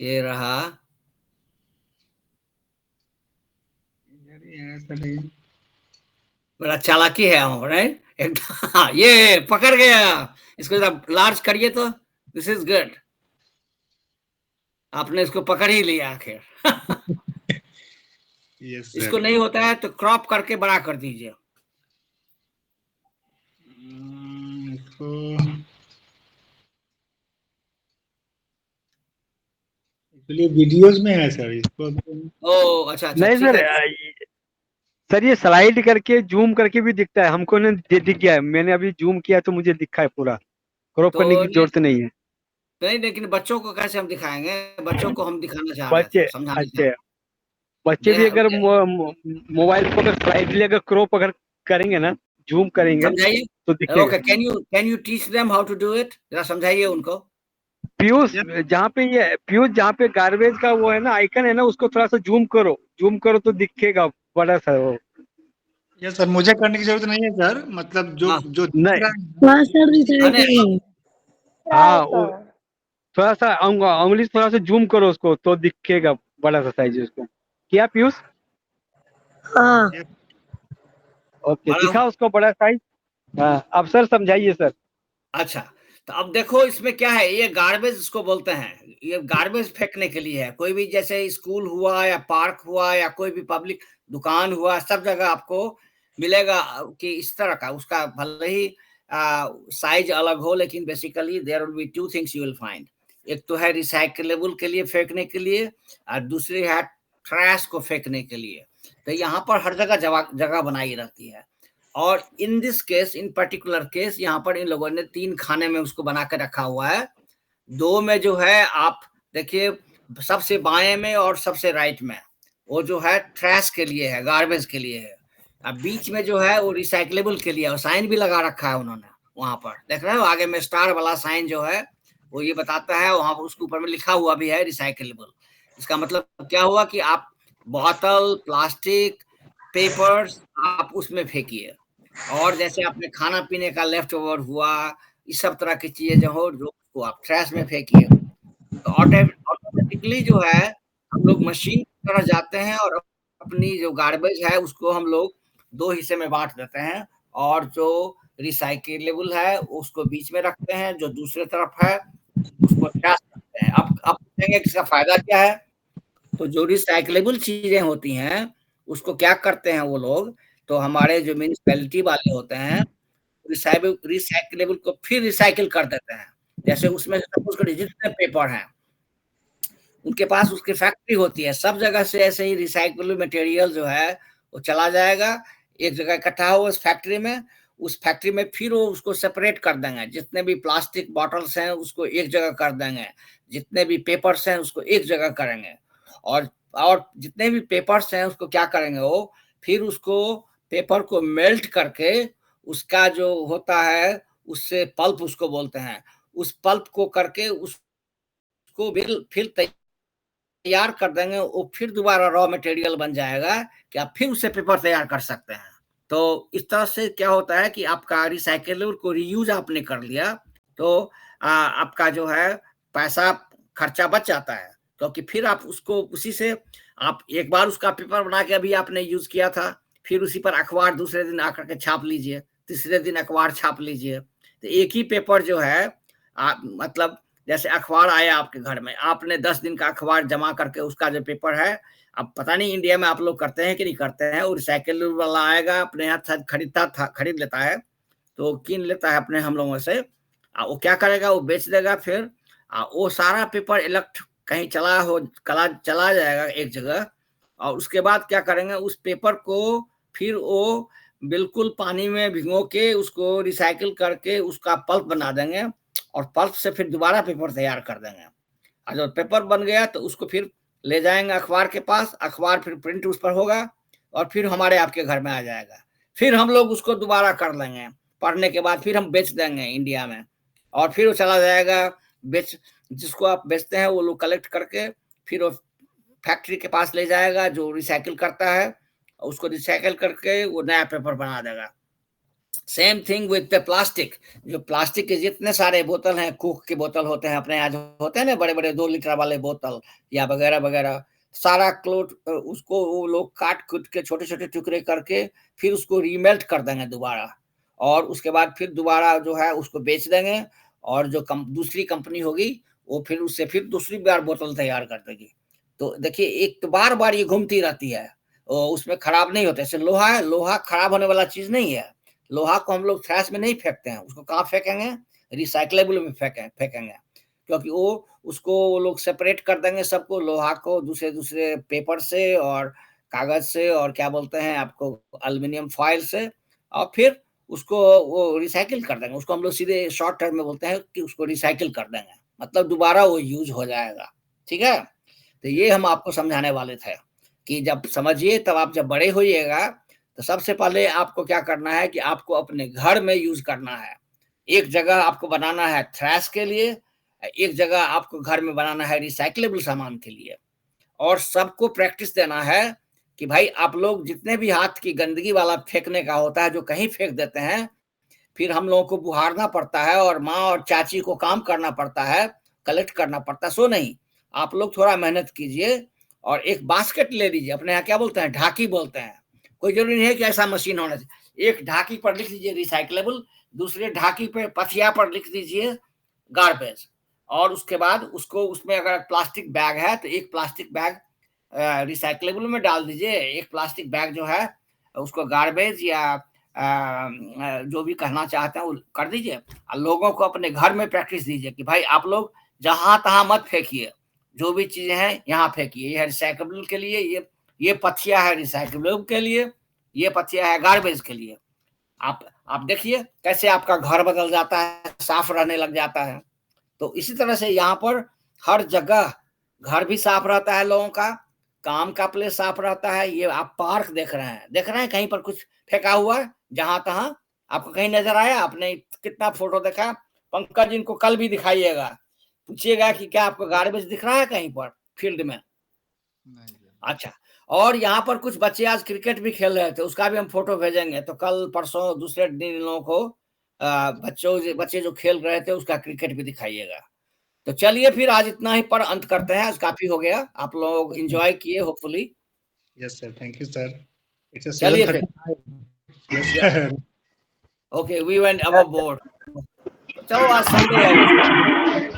ये रहा। बड़ा चालाकी है हम, राइट? एकदम। ये पकड़ गया, इसको जरा लार्ज करिए तो। दिस इज गुड, आपने इसको पकड़ ही लिया आखिर। Yes, इसको नहीं होता है तो क्रॉप करके बड़ा कर दीजिए। इसको एक्चुअली वीडियोस में है सर, इसको। ओ अच्छा, नहीं सर, ये स्लाइड करके जूम करके भी दिखता है, हमको ने दिख गया है, मैंने अभी जूम किया तो मुझे दिखा है पूरा, क्रॉप करने की जरूरत नहीं है। नहीं, लेकिन बच्चों को कैसे हम दिखाएंगे? बच्चों को हम दिखाना चाह रहे थे, समझाना। बच्चे भी अगर मोबाइल को अगर स्लाइडली अगर क्रॉप अगर करेंगे ना, जूम करेंगे समझाइए। तो दिखेगा। Okay, can you teach them how to do it, जरा समझाइए उनको। पीयूष, जहाँ पे गार्बेज का वो है ना आइकन है ना, उसको थोड़ा सा जूम करो तो दिखेगा बड़ा सा वो। यस सर, मुझे करने की जरूरत नहीं है सर, मतलब जो हाँ। जो दिख नहीं, रहा है हाँ सर, रिसाइकलिंग। हाँ थोड़ा सा उंगली थोड़ा सा जूम करो उसको तो दिखेगा बड़ा सा साइज उसको। क्या पीयूष? हाँ ओके, बड़ा। दिखा उसको बड़ा साइज। हाँ, अब सर समझाइए सर। अच्छा, तो अब देखो इसमें क्या है, ये गार्बेज इसको बोलते हैं, ये गार्बेज फेंकने के लिए है। कोई भी जैसे स्कूल हुआ या पार्क हुआ या कोई भी पब्लिक दुकान हुआ, सब जगह आपको मिलेगा कि इस तरह का, उसका भले ही साइज अलग हो, लेकिन basically there will be two things you will find. एक तो है रिसाइकलेबल के लिए फेंकने के लिए, और दूसरी है ट्रैश को फेंकने के लिए। तो यहाँ पर हर जगह जगह बनाई रहती है। और in this case, in particular case, यहाँ पर इन लोगों ने 3 खाने में उसको बना के रखा हुआ है। 2 में जो है आप देखिए, सबसे बाएं में और सबसे राइट में वो जो है ट्रैश के लिए है, गार्बेज के लिए है। अब बीच में जो है वो रिसाइकलेबल के लिए है, और साइन भी लगा रखा है उन्होंने। वहां पर देख रहे हो आगे में स्टार वाला साइन जो है वो ये बताता है, वहां पर उसके ऊपर में लिखा हुआ भी है रिसाइकलेबल। इसका मतलब क्या हुआ कि आप बोतल, प्लास्टिक, पेपर्स आप उसमें फेंकिए। और जैसे आपने खाना पीने का लेफ्ट ओवर हुआ, इस सब तरह की चीजें जो हो, जो उसको आप ट्रैश में फेंकिए। तो ऑटोमेटिकली जो है हम लोग मशीन की तरह जाते हैं, और अपनी जो गार्बेज है उसको हम लोग 2 हिस्से में बांट देते हैं, और जो रिसाइकेलेबल है उसको बीच में रखते हैं, जो दूसरे तरफ है उसको ट्रैश करते हैं। अब पूछेंगे कि इसका फायदा क्या है। तो जो रिसाइकलेबल चीजें होती हैं उसको क्या करते हैं वो लोग, तो हमारे जो म्यूनिसिपैलिटी वाले होते हैं, रिसाइकलेबल को फिर रिसाइकिल कर देते हैं। जैसे उसमें सपोज करिए जितने पेपर हैं उनके पास उसकी फैक्ट्री होती है, सब जगह से ऐसे ही रिसाइकलेबल मटेरियल जो है वो चला जाएगा, एक जगह इकट्ठा हो उस फैक्ट्री में। उस फैक्ट्री में फिर वो उसको सेपरेट कर देंगे, जितने भी प्लास्टिक बॉटल्स हैं उसको एक जगह कर देंगे, जितने भी पेपर्स हैं उसको एक जगह करेंगे। और जितने भी पेपर्स हैं उसको क्या करेंगे, वो फिर उसको पेपर को मेल्ट करके उसका जो होता है उससे पल्प उसको बोलते हैं, उस पल्प को करके उसको फिर तैयार कर देंगे, वो फिर दोबारा रॉ मटेरियल बन जाएगा कि आप फिर उससे पेपर तैयार कर सकते हैं। तो इस तरह से क्या होता है कि आपका रिसाइकलेबल को रीयूज आपने कर लिया, तो आपका जो है पैसा खर्चा बच जाता है, क्योंकि फिर आप उसको उसी से आप एक बार उसका पेपर बना के अभी आपने यूज किया था, फिर उसी पर अखबार दूसरे दिन आकर के छाप लीजिए, तीसरे दिन अखबार छाप लीजिए। तो एक ही पेपर जो है मतलब जैसे अखबार आया आपके घर में, आपने 10 दिन का अखबार जमा करके उसका जो पेपर है, अब पता नहीं इंडिया में आप लोग करते हैं कि नहीं करते हैं, वो रिसाइकिल वाला आएगा अपने यहाँ खरीद लेता है, तो कीन लेता है अपने हम लोगों से, वो क्या करेगा, वो बेच देगा। फिर वो सारा पेपर इलेक्ट कहीं चला जाएगा एक जगह, और उसके बाद क्या करेंगे, उस पेपर को फिर वो बिल्कुल पानी में भिगो के उसको रिसाइकिल करके उसका पल्प बना देंगे, और पल्प से फिर दोबारा पेपर तैयार कर देंगे। और जब पेपर बन गया तो उसको फिर ले जाएंगे अखबार के पास, अखबार फिर प्रिंट उस पर होगा और फिर हमारे आपके घर में आ जाएगा। फिर हम लोग उसको दोबारा कर लेंगे, पढ़ने के बाद फिर हम बेच देंगे इंडिया में, और फिर वो चला जाएगा जिसको आप बेचते हैं वो लोग कलेक्ट करके फिर वो फैक्ट्री के पास ले जाएगा जो रिसाइकिल करता है, उसको रिसाइकिल करके वो नया पेपर बना देगा। Same thing with the plastic. जो प्लास्टिक के जितने सारे बोतल हैं, कोक के बोतल होते हैं अपने यहाँ जो होते हैं ना बड़े बड़े 2 लीटर वाले बोतल या वगैरह वगैरह, सारा क्लोथ उसको वो लोग काट कूट के छोटे छोटे टुकड़े करके फिर उसको रीमेल्ट कर देंगे दोबारा, और उसके बाद फिर दोबारा जो है उसको बेच देंगे, और जो दूसरी कंपनी होगी वो फिर उससे फिर दूसरी बार बोतल तैयार कर देगी। तो देखिए एक तो बार बार ये घूमती रहती है, उसमें खराब नहीं होता। जैसे लोहा है, लोहा खराब होने वाला चीज नहीं है। लोहा को हम लोग ट्रैश में नहीं फेंकते हैं, उसको कहाँ फेंकेंगे, रिसाइकलेबल में फेंकेंगे, क्योंकि वो उसको वो लोग सेपरेट कर देंगे सबको, लोहा को दूसरे दूसरे पेपर से और कागज से और क्या बोलते हैं आपको एल्युमिनियम फॉइल से, और फिर उसको वो रिसाइकिल कर देंगे। उसको हम लोग सीधे शॉर्ट टर्म में बोलते हैं कि उसको रिसाइकिल कर देंगे, मतलब दोबारा वो यूज हो जाएगा। ठीक है, तो ये हम आपको समझाने वाले थे कि जब समझिए तब आप जब बड़े होइएगा तो सबसे पहले आपको क्या करना है कि आपको अपने घर में यूज करना है। एक जगह आपको बनाना है थ्रैश के लिए, एक जगह आपको घर में बनाना है रिसाइकलेबल सामान के लिए। और सबको प्रैक्टिस देना है कि भाई आप लोग जितने भी हाथ की गंदगी वाला फेंकने का होता है जो कहीं फेंक देते हैं, फिर हम लोगों को बुहारना पड़ता है और माँ और चाची को काम करना पड़ता है, कलेक्ट करना पड़ता है। सो नहीं, आप लोग थोड़ा मेहनत कीजिए और एक बास्केट ले लीजिए। अपने यहाँ क्या बोलते हैं, ढाकी बोलते हैं। कोई जरूरी नहीं है कि ऐसा मशीन होना चाहिए। एक ढाकी पर लिख दीजिए रिसाइकलेबल, दूसरे ढाकी पे पथिया पर लिख दीजिए गार्बेज, और उसके बाद उसको उसमें अगर प्लास्टिक बैग है तो एक प्लास्टिक बैग रिसाइकलेबल में डाल दीजिए, एक प्लास्टिक बैग जो है उसको गार्बेज या जो भी कहना चाहते हैं वो कर दीजिए। और लोगों को अपने घर में प्रैक्टिस दीजिए कि भाई आप लोग जहां तहां मत फेंकिए, जो भी चीजें हैं यहाँ फेंकिए। ये है रिसाइकलेबल के लिए, ये पथिया है रिसाइकलेबल के लिए, ये पथिया है गार्बेज के लिए। आप देखिए कैसे आपका घर बदल जाता है, साफ रहने लग जाता है। तो इसी तरह से यहाँ पर हर जगह घर भी साफ रहता है लोगों का, काम का प्लेस साफ रहता है। ये आप पार्क देख रहे हैं कहीं पर कुछ फेंका हुआ है जहां तहां आपको कहीं नजर आया? आपने कितना फोटो देखा? पंकज इनको कल भी दिखाइएगा, पूछिएगा कि क्या आपको गार्बेज दिख रहा है कहीं पर फील्ड में? अच्छा, और यहाँ पर कुछ बच्चे आज क्रिकेट भी खेल रहे थे, उसका भी हम फोटो भेजेंगे। तो कल परसों दूसरे दिन इन लोगों को बच्चे जो खेल रहे थे उसका क्रिकेट भी दिखाइएगा। तो चलिए फिर आज इतना ही पर अंत करते हैं, आज काफी हो गया। आप लोग एंजॉय किए hopefully. Yes, sir. Thank you, sir. It's a चलिए फिर। 7:30. Yes, sir. Okay, we went above board. चलो आज संडे है।